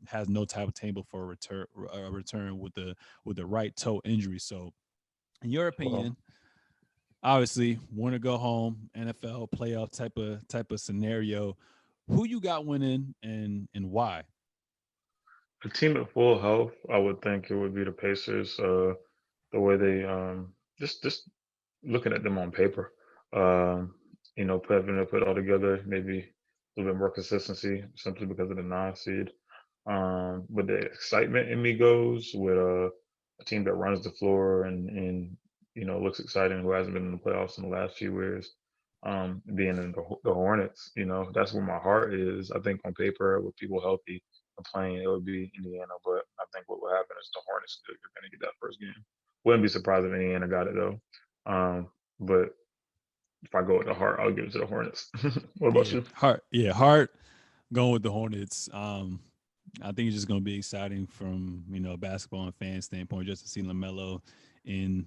has no timetable for a return with the right toe injury. So, in your well. opinion, obviously, want to go home, NFL playoff type of scenario. Who you got winning and why? A team at full health, I would think it would be the Pacers. The way they just looking at them on paper, having to put all together, maybe a little bit more consistency simply because of the 9 seed. But the excitement in me goes with a team that runs the floor and looks exciting, who hasn't been in the playoffs in the last few years. Being in the Hornets, that's where my heart is. I think on paper, with people healthy and playing, it would be Indiana. But I think what will happen is the Hornets are going to get that first game. Wouldn't be surprised if Indiana got it though. But if I go with the heart, I'll give it to the Hornets. What about Yeah, you? Hart going with the Hornets. I think it's just going to be exciting from a basketball and fan standpoint, just to see Lamelo in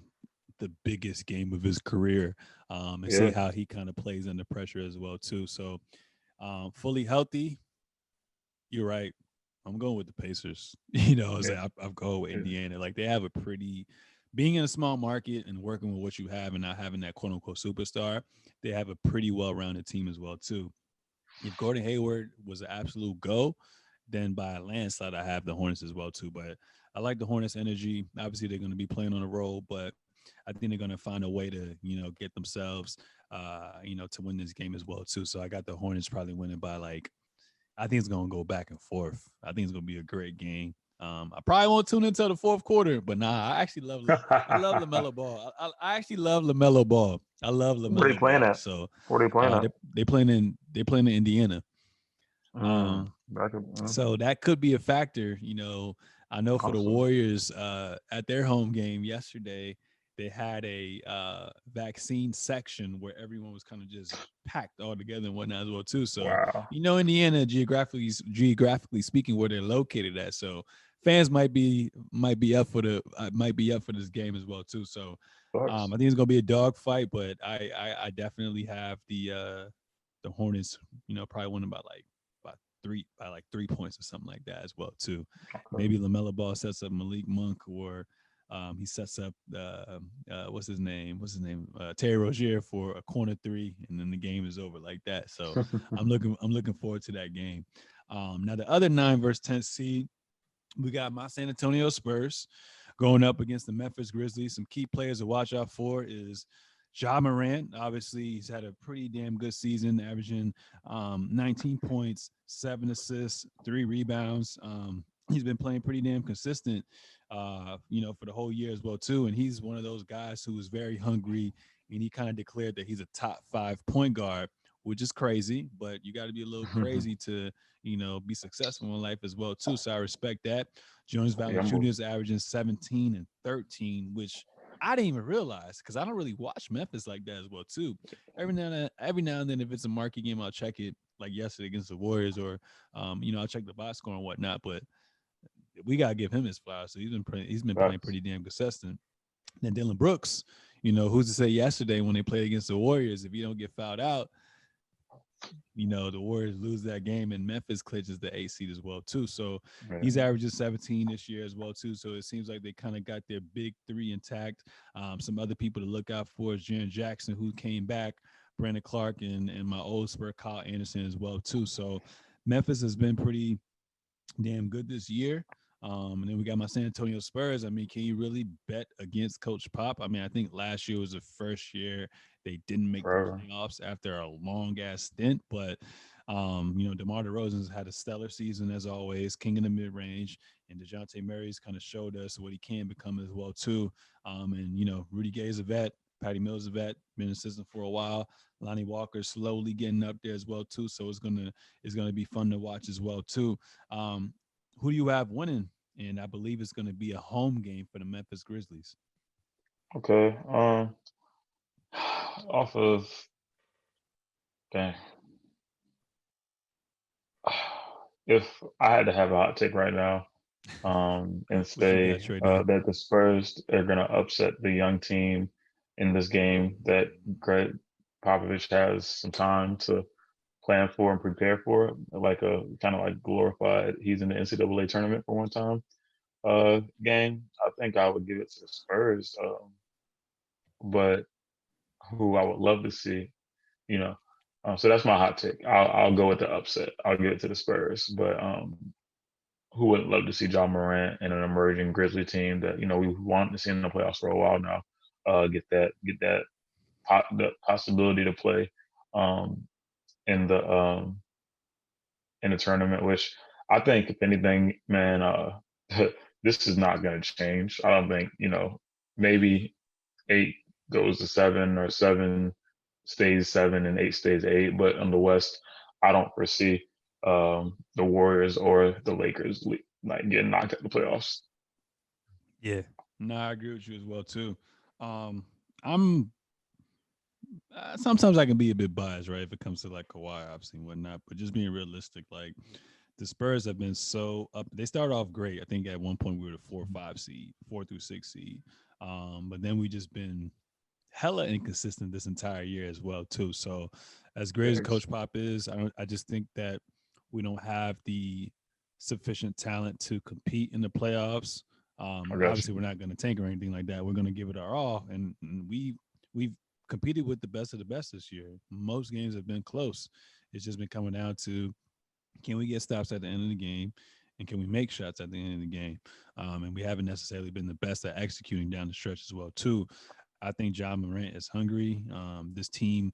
the biggest game of his career, and see Yeah, how he kind of plays under pressure as well too. So, fully healthy, you're right. I'm going with the Pacers. I was yeah, like, I'm going with yeah. Indiana. Like they have a pretty, being in a small market and working with what you have and not having that quote unquote superstar, they have a pretty well rounded team as well too. If Gordon Hayward was an absolute go, then by a landslide, I have the Hornets as well too. But I like the Hornets' energy. Obviously, they're going to be playing on the road, but I think they're going to find a way to get themselves to win this game as well too. So I got the Hornets probably winning by like, I think it's going to go back and forth. I think it's going to be a great game. I probably won't tune into the fourth quarter, but nah, I love Lamelo Ball. I actually love Lamelo Ball. I love Where they Lamelo playing Ball. at? So Where they playing at? they playing in Indiana. Um, Back up. so that could be a factor. I know for the Awesome. Warriors, at their home game yesterday, they had a vaccine section where everyone was kind of just packed all together and whatnot as well too. So Wow. Indiana geographically speaking, where they're located at. So fans might be up for this game as well too. So Bucks. I think it's gonna be a dog fight, but I definitely have the Hornets. Probably winning by like 3 points or something like that as well too. Okay. Maybe Lamella Ball sets up Malik Monk, or he sets up what's his name? Terry Rozier for a corner three, and then the game is over like that. So I'm looking forward to that game. Now the other 9 versus 10 seed, we got my San Antonio Spurs going up against the Memphis Grizzlies. Some key players to watch out for is Ja Morant. Obviously, he's had a pretty damn good season, averaging 19 points, 7 assists, 3 rebounds. He's been playing pretty damn consistent, for the whole year as well too. And he's one of those guys who is very hungry, and he kind of declared that he's a top 5 point guard, which is crazy. But you got to be a little crazy to be successful in life as well too. So I respect that. Jones Yeah, Valley Jr. is averaging 17 and 13, which I didn't even realize because I don't really watch Memphis like that as well too. Every now and then, if it's a marquee game, I'll check it. Like yesterday against the Warriors, or I'll check the box score and whatnot. But we gotta give him his flowers. So he's been playing bucks. pretty damn consistent. Then Dylan Brooks, who's to say yesterday when they played against the Warriors, if you don't get fouled out, the Warriors lose that game, and Memphis clinches the 8 seed as well too. So Yeah. he's averaging 17 this year as well too. So it seems like they kind of got their big three intact. Some other people to look out for is Jaren Jackson, who came back, Brandon Clark, and my old Spur Kyle Anderson as well too. So Memphis has been pretty damn good this year. And then we got my San Antonio Spurs. I mean, can you really bet against Coach Pop? I mean, I think last year was the first year they didn't make the Forever. playoffs after a long ass stint. But DeMar DeRozan's had a stellar season as always, king in the mid range, and DeJounte Murray's kind of showed us what he can become as well too. And Rudy Gay's a vet, Patty Mills a vet, been an assistant for a while. Lonnie Walker's slowly getting up there as well too. So it's gonna be fun to watch as well too. Um, who do you have winning? And I believe it's going to be a home game for the Memphis Grizzlies. Okay. Off of dang, if I had to have a hot take right now, and What you got, say Trey Day? that the Spurs are gonna upset the young team in this game that Greg Popovich has some time to plan for and prepare for, like a kind of like glorified he's in the NCAA tournament for one time game. I think I would give it to the Spurs, but who I would love to see, you know. So that's my hot take. I'll go with the upset. I'll give it to the Spurs, but who wouldn't love to see John Morant and an emerging Grizzly team that we wanted to see in the playoffs for a while now, get that the possibility to play um, in the tournament. Which I think, if anything, man, this is not going to change. I don't think maybe 8 goes to 7, or 7 stays 7 and 8 stays 8. But in the West, I don't foresee the Warriors or the Lakers like getting knocked out the playoffs. Yeah. No, I agree with you as well too. I'm sometimes I can be a bit biased, right, if it comes to like Kawhi, obviously and whatnot. But just being realistic, like the Spurs have been so up. They started off great. I think at one point we were the 4 or 5 seed, 4 through 6 seed. But then we just been hella inconsistent this entire year as well too. So as great as Thanks. Coach Pop is, I just think that we don't have the sufficient talent to compete in the playoffs. I got Obviously, you. we're not going to tank or anything like that. We're going to give it our all, and we've competed with the best of the best this year. Most games have been close. It's just been coming down to, can we get stops at the end of the game, and can we make shots at the end of the game? And we haven't necessarily been the best at executing down the stretch as well too. I think John Morant is hungry. This team,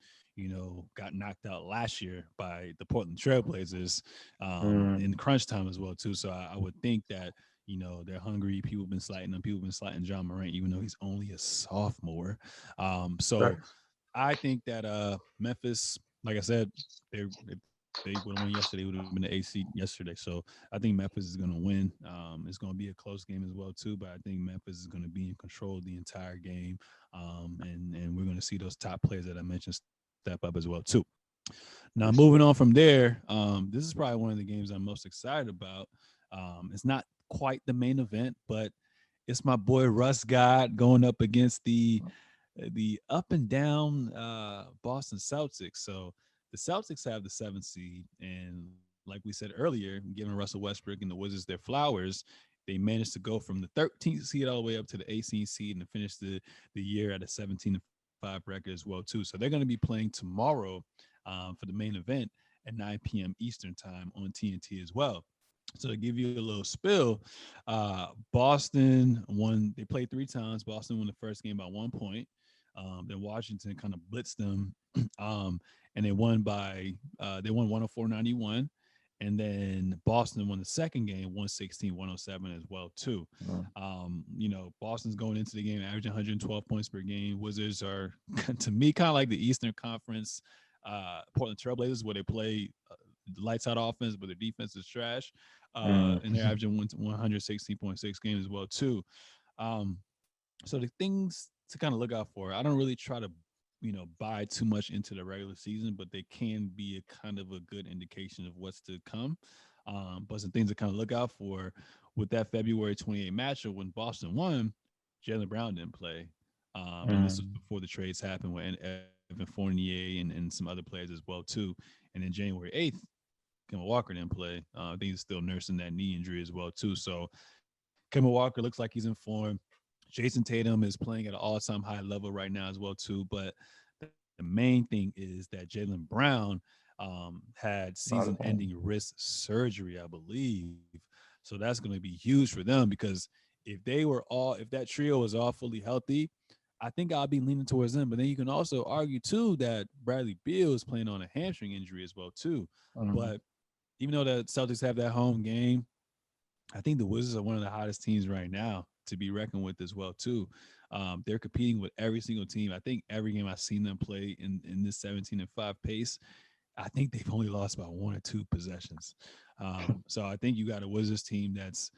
got knocked out last year by the Portland Trailblazers in Mm, crunch time as well too. So I would think that they're hungry. People have been slighting them. People have been slighting John Morant, even though he's only a sophomore. So thanks. I think that Memphis, like I said, if they would have won yesterday, would have been the AC yesterday. So I think Memphis is going to win. It's going to be a close game as well too, but I think Memphis is going to be in control of the entire game, and we're going to see those top players that I mentioned step up as well too. Now moving on from Respect. there, this is probably one of the games I'm most excited about. It's not quite the main event, but it's my boy Russ God going up against the up and down Boston Celtics. So the Celtics have the 7th seed, and like we said earlier, giving Russell Westbrook and the Wizards their flowers, they managed to go from the 13th seed all the way up to the 18th seed and finish the year at a 17-5 record as well too. So they're going to be playing tomorrow for the main event at 9 p.m. Eastern time on TNT as well. So to give you a little spill, Boston won. They played 3 times. Boston won the first game by 1 point. Then Washington kind of blitzed them, and they won 104-91. And then Boston won the second game 116-107 as well too. Mm, Boston's going into the game averaging 112 points per game. Wizards are to me kind of like the Eastern Conference Portland Trailblazers, where they play lights out offense, but their defense is trash. And they're mm, averaging 116.6 games as well too. Um, so the things to kind of look out for, I don't really try to, buy too much into the regular season, but they can be a kind of a good indication of what's to come. But some things to kind of look out for with that February 28th matchup when Boston won, Jalen Brown didn't play. And this was mm. before the trades happened with Evan Fournier and some other players as well too. And then January 8th, Kemba Walker didn't play. I think he's still nursing that knee injury as well too. So Kemba Walker looks like he's in form. Jason Tatum is playing at an all-time high level right now as well too. But the main thing is that Jalen Brown had Not a season-ending thing. wrist surgery, I believe. So that's going to be huge for them because if that trio was all fully healthy, I think I'll be leaning towards them. But then you can also argue too that Bradley Beal is playing on a hamstring injury as well too. Mhm. But even though the Celtics have that home game, I think the Wizards are one of the hottest teams right now to be reckoned with as well too. They're competing with every single team. I think every game I've seen them play in this 17-5 pace, I think they've only lost about one or two possessions. So I think you got a Wizards team that's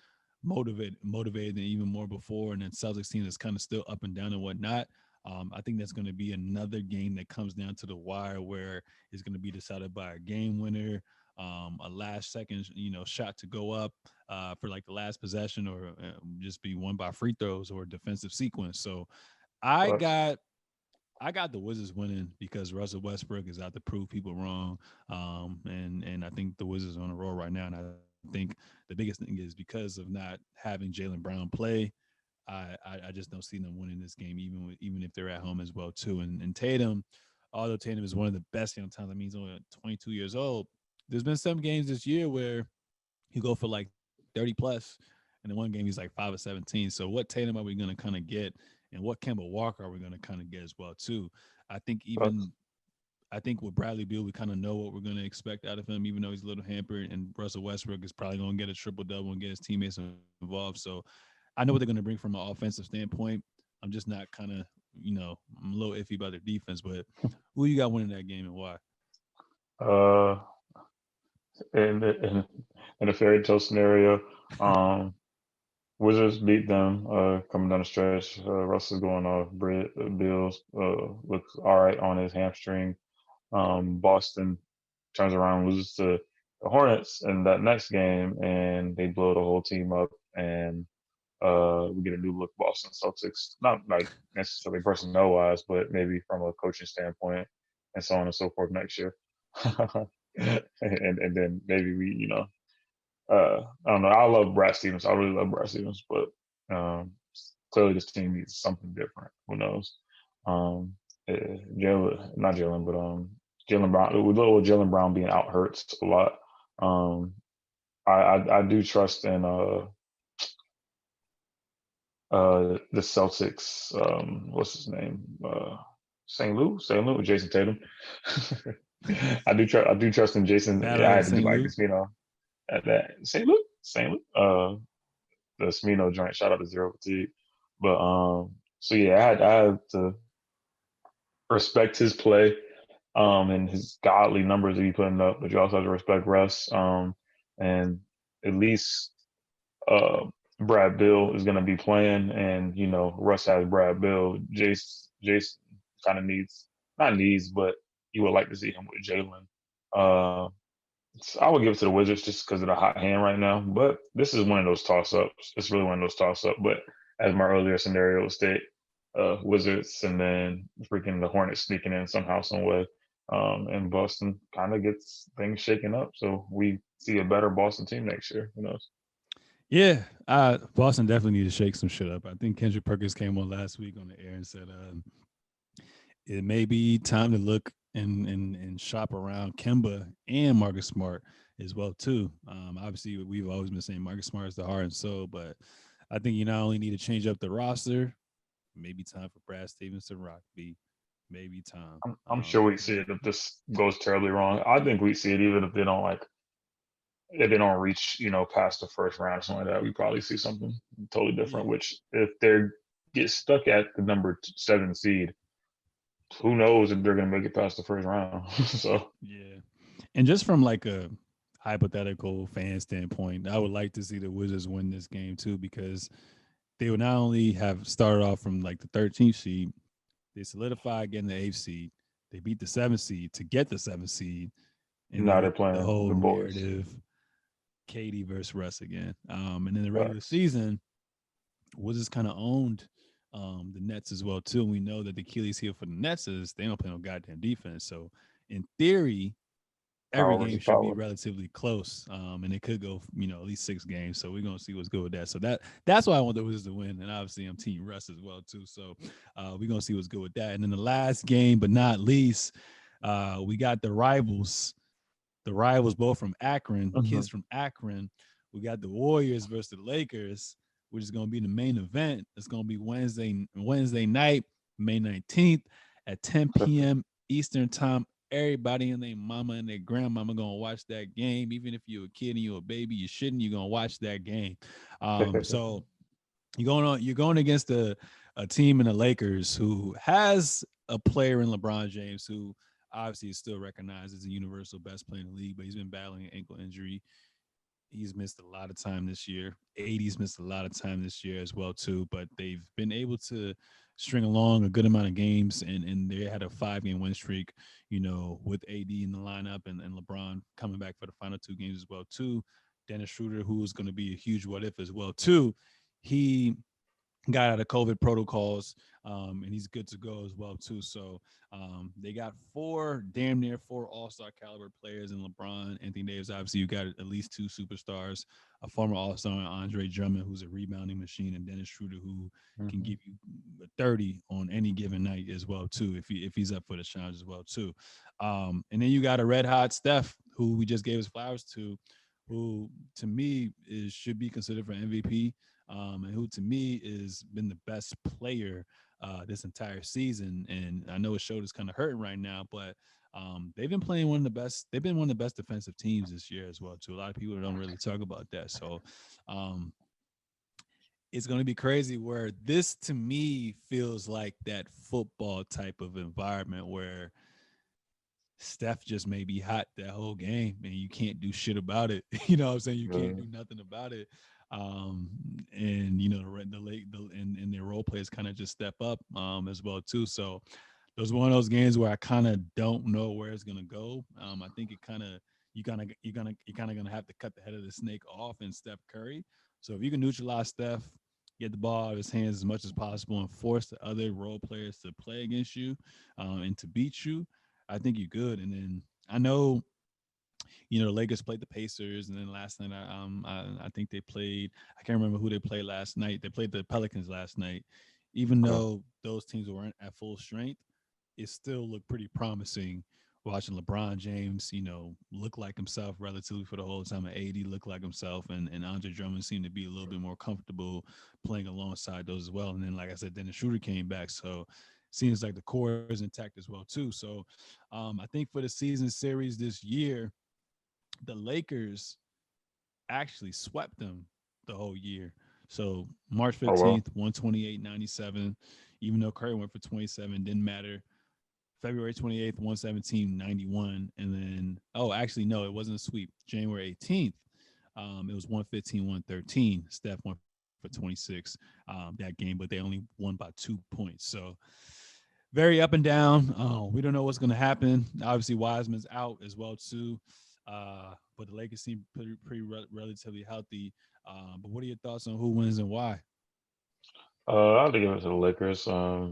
motivated than even more before, and then Celtics team that's kind of still up and down and whatnot. I think that's going to be another game that comes down to the wire where it's going to be decided by a game winner, a last second, shot to go up for like the last possession, or just be won by free throws or defensive sequence. So I But got I got the Wizards winning because Russell Westbrook is out to prove people wrong, and I think the Wizards are on a roll right now. And I think the biggest thing is because of not having Jaylen Brown play, I just don't see them winning this game, even if they're at home as well too. And Tatum, although Tatum is one of the best young talents, I mean he's only 22 years old. There's been some games this year where he go for like 30 plus, and in one game he's like 5 of 17. So what Tatum are we going to kind of get, and what Kemba Walker are we going to kind of get as well too? I think but even I think with Bradley Beal, we kind of know what we're going to expect out of him, even though he's a little hampered. And Russell Westbrook is probably going to get a triple double and get his teammates involved. So I know what they're going to bring from an offensive standpoint. I'm just not kind of, I'm a little iffy about their defense. But who you got winning that game and why? uh, in a fairy tale scenario, um, Wizards beat them coming down the stretch. Russell's going off. Bills looks all right on his hamstring. Boston turns around, loses to the Hornets in that next game, and they blow the whole team up. And we get a new look Boston Celtics. Not like necessarily personnel wise, but maybe from a coaching standpoint, and so on and so forth next year. And then maybe we, I don't know. I love Brad Stevens. I really love Brad Stevens, but clearly this team needs something different. Who knows? Jalen, not Jalen, but Jalen Brown. With little Jalen Brown being out hurts a lot. Um, I do trust in the Celtics. What's his name? St. Louis, Jason Tatum. I do trust in Jason. Battle Yeah, I of had to do St. like Louis. this, at that St. Louis, the Smino joint. Shout out to Zero Fatigue. But so yeah, I had to respect his play, and his godly numbers that he putting up, but you also have to respect Russ. And at least uh, Brad Bill is going to be playing, and Russ has Brad Bill. Jace kind of needs, not needs, but you would like to see him with Jalen. Uh, so I would give it to the Wizards just because of the hot hand right now. But this is one of those toss ups. It's really one of those toss ups. But as my earlier scenario state, Wizards and then freaking the Hornets sneaking in somehow, some way. And Boston kind of gets things shaken up. So we see a better Boston team next year. Who knows? Yeah, Boston definitely need to shake some shit up. I think Kendrick Perkins came on last week on the air and said it may be time to look and shop around Kemba and Marcus Smart as well too. Obviously, we've always been saying Marcus Smart is the heart and soul, but I think you not only need to change up the roster, maybe time for Brad Stevens to rock B. Maybe time. I'm sure we see it if this goes terribly wrong. I think we see it even if they don't reach, past the first round or something like that. We probably see something totally Yeah, different. Which if they get stuck at the number 7 seed, who knows if they're going to make it past the first round? So yeah. And just from like a hypothetical fan standpoint, I would like to see the Wizards win this game too because they would not only have started off from like the 13th seed, they solidified getting the 8th seed. They beat the 7th seed to get the 7th seed, and now then they're the playing whole the boys. narrative, Katie versus Russ again. And in the regular Facts. season, Wizards kind of owned the Nets as well too. And we know that the Achilles heel for the Nets is they don't play no goddamn defense. So in theory, every Power game versus should be power. relatively close, and it could go, at least 6 games. So we're gonna see what's good with that. So that's why I want the Wizards to win, and obviously I'm Team Russ as well too. So we're gonna see what's good with that. And then the last game, but not least, we got the rivals both from Akron, Hmm. kids from Akron. We got the Warriors versus the Lakers, which is gonna be the main event. It's gonna be Wednesday night. May 19th at 10 p.m. Eastern Time. Everybody and their mama and their grandmama gonna watch that game. Even if you're a kid and you're a baby, you shouldn't. You're gonna watch that game. So you're going against a team in the Lakers who has a player in LeBron James who obviously is still recognized as a universal best player in the league, but he's been battling an ankle injury. He's missed a lot of time this year. 80's missed a lot of time this year as well too, but they've been able to string along a good amount of games, and they had a 5-game win streak, with AD in the lineup and LeBron coming back for the final 2 games as well too. Dennis Schroeder, who is going to be a huge what if as well too. He got out of COVID protocols, and he's good to go as well too. So they got damn near four All-Star caliber players in LeBron, Anthony Davis. Obviously, you got at least two superstars, a former All-Star Andre Drummond, who's a rebounding machine, and Dennis Schroeder, who can Mhm. give you 30 on any given night as well too, if he's up for the challenge as well too. And then you got a red hot Steph, who we just gave his flowers to, who to me should be considered for MVP, and who to me is been the best player this entire season. And I know his shoulder's kind of hurting right now, but they've been playing one of the best. They've been one of the best defensive teams this year as well. Too. A lot of people don't really talk about that. So um, it's going to be crazy. Where this to me feels like that football type of environment where Steph just may be hot that whole game and you can't do shit about it. You know what I'm saying? You can't Yeah. do nothing about it. And and their role players kind of just step up as well too. So those one of those games where I kind of don't know where it's gonna go. I think it kind of you're kind of gonna have to cut the head of the snake off in Steph Curry. So if you can neutralize Steph, get the ball out of his hands as much as possible, and force the other role players to play against you and to beat you, I think you're good. And then I know, the Lakers played the Pacers, and then last night I think they played. I can't remember who they played last night. They played the Pelicans last night. Even Okay. though those teams weren't at full strength, it still looked pretty promising. Watching LeBron James, look like himself relatively for the whole time, and AD look like himself, and Andre Drummond seemed to be a little bit more comfortable playing alongside those as well. And then, like I said, Dennis Schroeder came back, so seems like the core is intact as well too. So, I think for the season series this year, the Lakers actually swept them the whole year. So March Oh well. 15th, 128.97. Even though Curry went for 27, didn't matter. February 28th, 117.91. And then, oh, actually, no, it wasn't a sweep. January 18th, it was 115, 113. Steph went for 26 that game, but they only won by 2 points. So very up and down. We don't know what's going to happen. Obviously, Wiseman's out as well too, but the Lakers seem pretty relatively healthy. But what are your thoughts on who wins and why? I'll have to give it to the Lakers,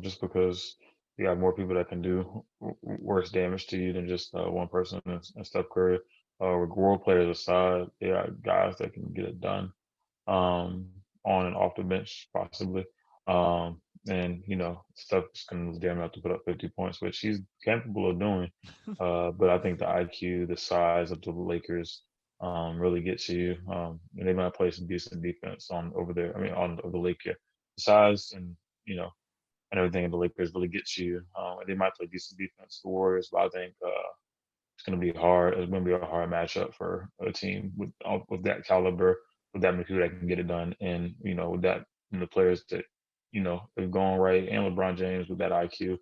just because you have more people that can do worse damage to you than just one person and Steph Curry. With role players aside, they got guys that can get it done, on and off the bench, possibly. And Steph's going to damn have to put up 50 points, which he's capable of doing. But I think the IQ, the size of the Lakers, really gets you. And they might play some decent defense on over there. I mean, on over the Lake here. The size and you know and everything in the Lakers really gets you. They might play decent defense, the Warriors, but I think it's going to be hard. It's going to be a hard matchup for a team with that caliber, with that many people that can get it done, and with that and the players that have gone right, and LeBron James with that IQ.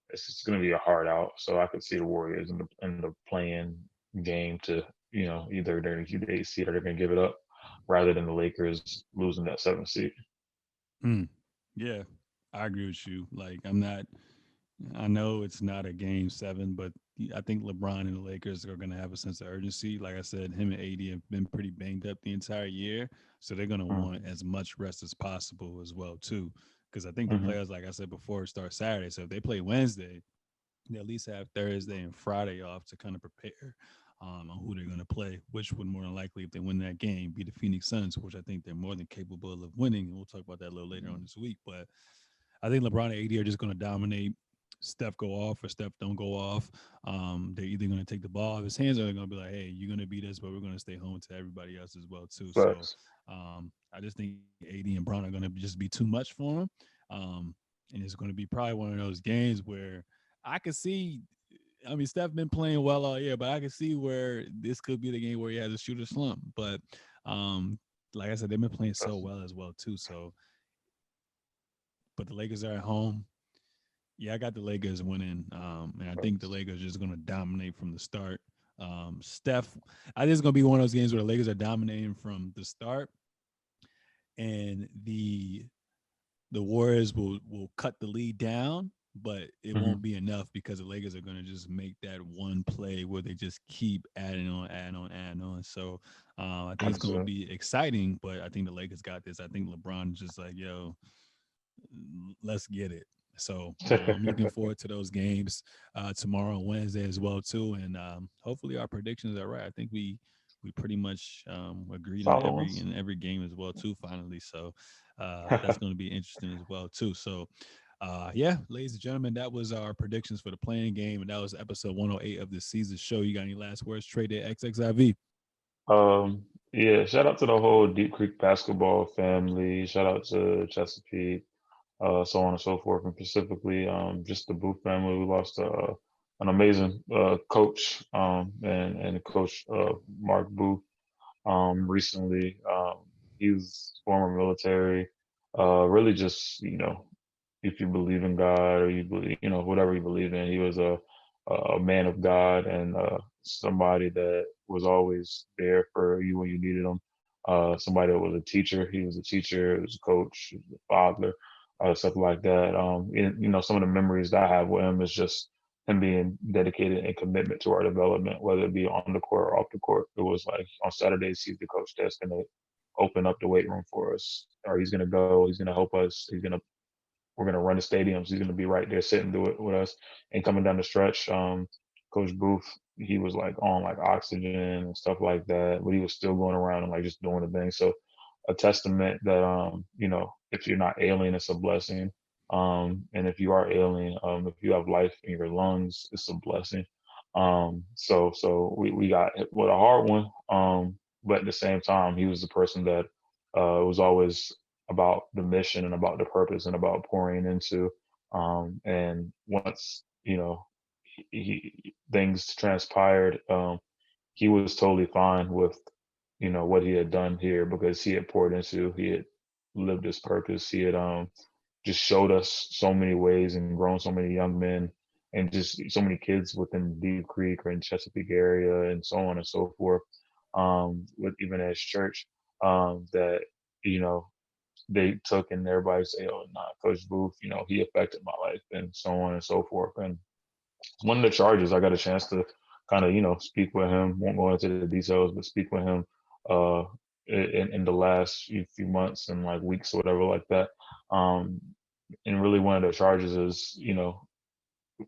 It's just going to be a hard out. So I could see the Warriors in the playing game to either they're going to keep the 8th seed or they're going to give it up, rather than the Lakers losing that 7th seed. Mm, yeah, I agree with you. Like, I'm not. I know it's not a game seven, but I think LeBron and the Lakers are going to have a sense of urgency. Like I said, him and AD have been pretty banged up the entire year, so they're going to want Mm-hmm. as much rest as possible as well too. Because I think the Mm-hmm. players, like I said before, start Saturday. So if they play Wednesday, they at least have Thursday and Friday off to kind of prepare on who they're going to play, which would more than likely, if they win that game, be the Phoenix Suns, which I think they're more than capable of winning. And we'll talk about that a little later on this week. But I think LeBron and AD are just going to dominate. Steph go off or Steph don't go off. They're either going to take the ball off his hands or they're going to be like, hey, you're going to beat us, but we're going to stay home to everybody else as well, too. So Facts. I just think AD and Bron are going to just be too much for him. Um, and it's going to be probably one of those games where I could see. I mean, Steph been playing well all year, but I can see where this could be the game where he has a shooter slump. But um, like I said, they've been playing so That's well as well too. So, but the Lakers are at home. Yeah, I got the Lakers winning, and I think the that's Lakers are just going to dominate from the start. Steph, I think it's going to be one of those games where the Lakers are dominating from the start, and the Warriors will cut the lead down, but it mhm. won't be enough because the Lakers are going to just make that one play where they just keep adding on, adding on, adding on. So I think it's going to 100%. be exciting, but I think the Lakers got this. I think LeBron is just like, yo, let's get it. So I'm looking forward to those games tomorrow and Wednesday as well too, and hopefully our predictions are right. I think we pretty much agreed in Solid ones. every game as well too. Finally, so that's going to be interesting as well too. So yeah, ladies and gentlemen, that was our predictions for the playing game, and that was episode 108 of the Season Show. You got any last words? Trade at XXIV. Yeah, shout out to the whole Deep Creek basketball family. Shout out to Chesapeake, so on and so forth, and specifically, just the Booth family. We lost an amazing coach, and coach Mark Booth. Recently, he was former military. Really, just if you believe in God or you believe, whatever you believe in, he was a man of God and somebody that was always there for you when you needed him. Somebody that was a teacher. He was a teacher. He was a coach. He was a father. Stuff like that. Some of the memories that I have with him is just him being dedicated and commitment to our development, whether it be on the court or off the court. It was like on Saturdays he's the coach that's gonna open up the weight room for us, or he's gonna go. He's gonna help us. We're going to run the stadiums. He's going to be right there sitting through it with us. And coming down the stretch, Coach Booth, he was like on like oxygen and stuff like that, but he was still going around and like just doing the thing. So a testament that, if you're not alien, it's a blessing. And if you are alien, if you have life in your lungs, it's a blessing. So we got hit with a hard one. But at the same time, he was the person that was always about the mission and about the purpose and about pouring into. And once things transpired, he was totally fine with what he had done here because he had poured into, he had lived his purpose, he had just showed us so many ways and grown so many young men and just so many kids within Deep Creek or in Chesapeake area and so on and so forth. With even as church, that you know they took and everybody say, "Oh, nah, Coach Booth, he affected my life," and so on and so forth. And one of the charges, I got a chance to kind of, speak with him. Won't go into the details, but speak with him uh, in the last few months and like weeks or whatever like that. Um, and really, one of the charges is,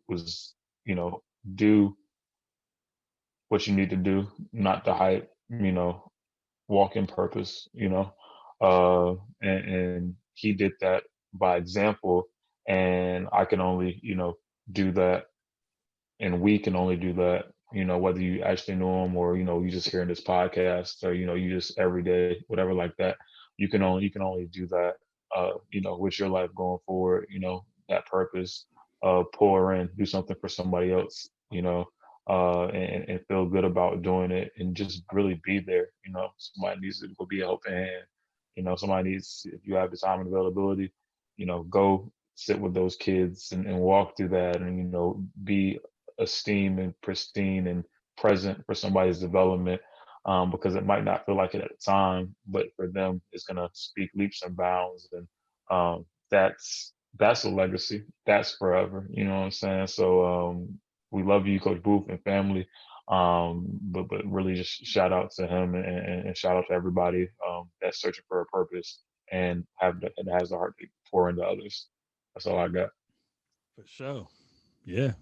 was, do what you need to do, not the hype, walk in purpose, and he did that by example. And I can only, do that, and we can only do that, whether you actually know him or, you just hearing this podcast or, you just every day, whatever like that, you can only do that, with your life going forward, that purpose, pour in, do something for somebody else, and feel good about doing it and just really be there. Somebody needs to be a helping hand. Somebody needs, if you have the time and availability, go sit with those kids and walk through that and, be esteemed and pristine and present for somebody's development, because it might not feel like it at the time, but for them, it's going to speak leaps and bounds. And that's a legacy. That's forever. You know what I'm saying? So we love you, Coach Booth and family. But really just shout out to him and shout out to everybody that's searching for a purpose and and has the heart to pour into others. That's all I got. For sure. Yeah.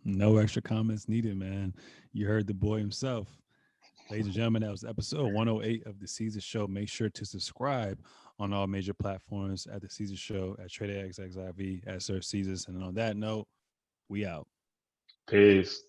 No extra comments needed, man. You heard the boy himself. Ladies and gentlemen, that was episode 108 of the Season Show. Make sure to subscribe on all major platforms at the Season Show, at TraderXXIV, at Sir Seezus. And on that note, we out. Peace.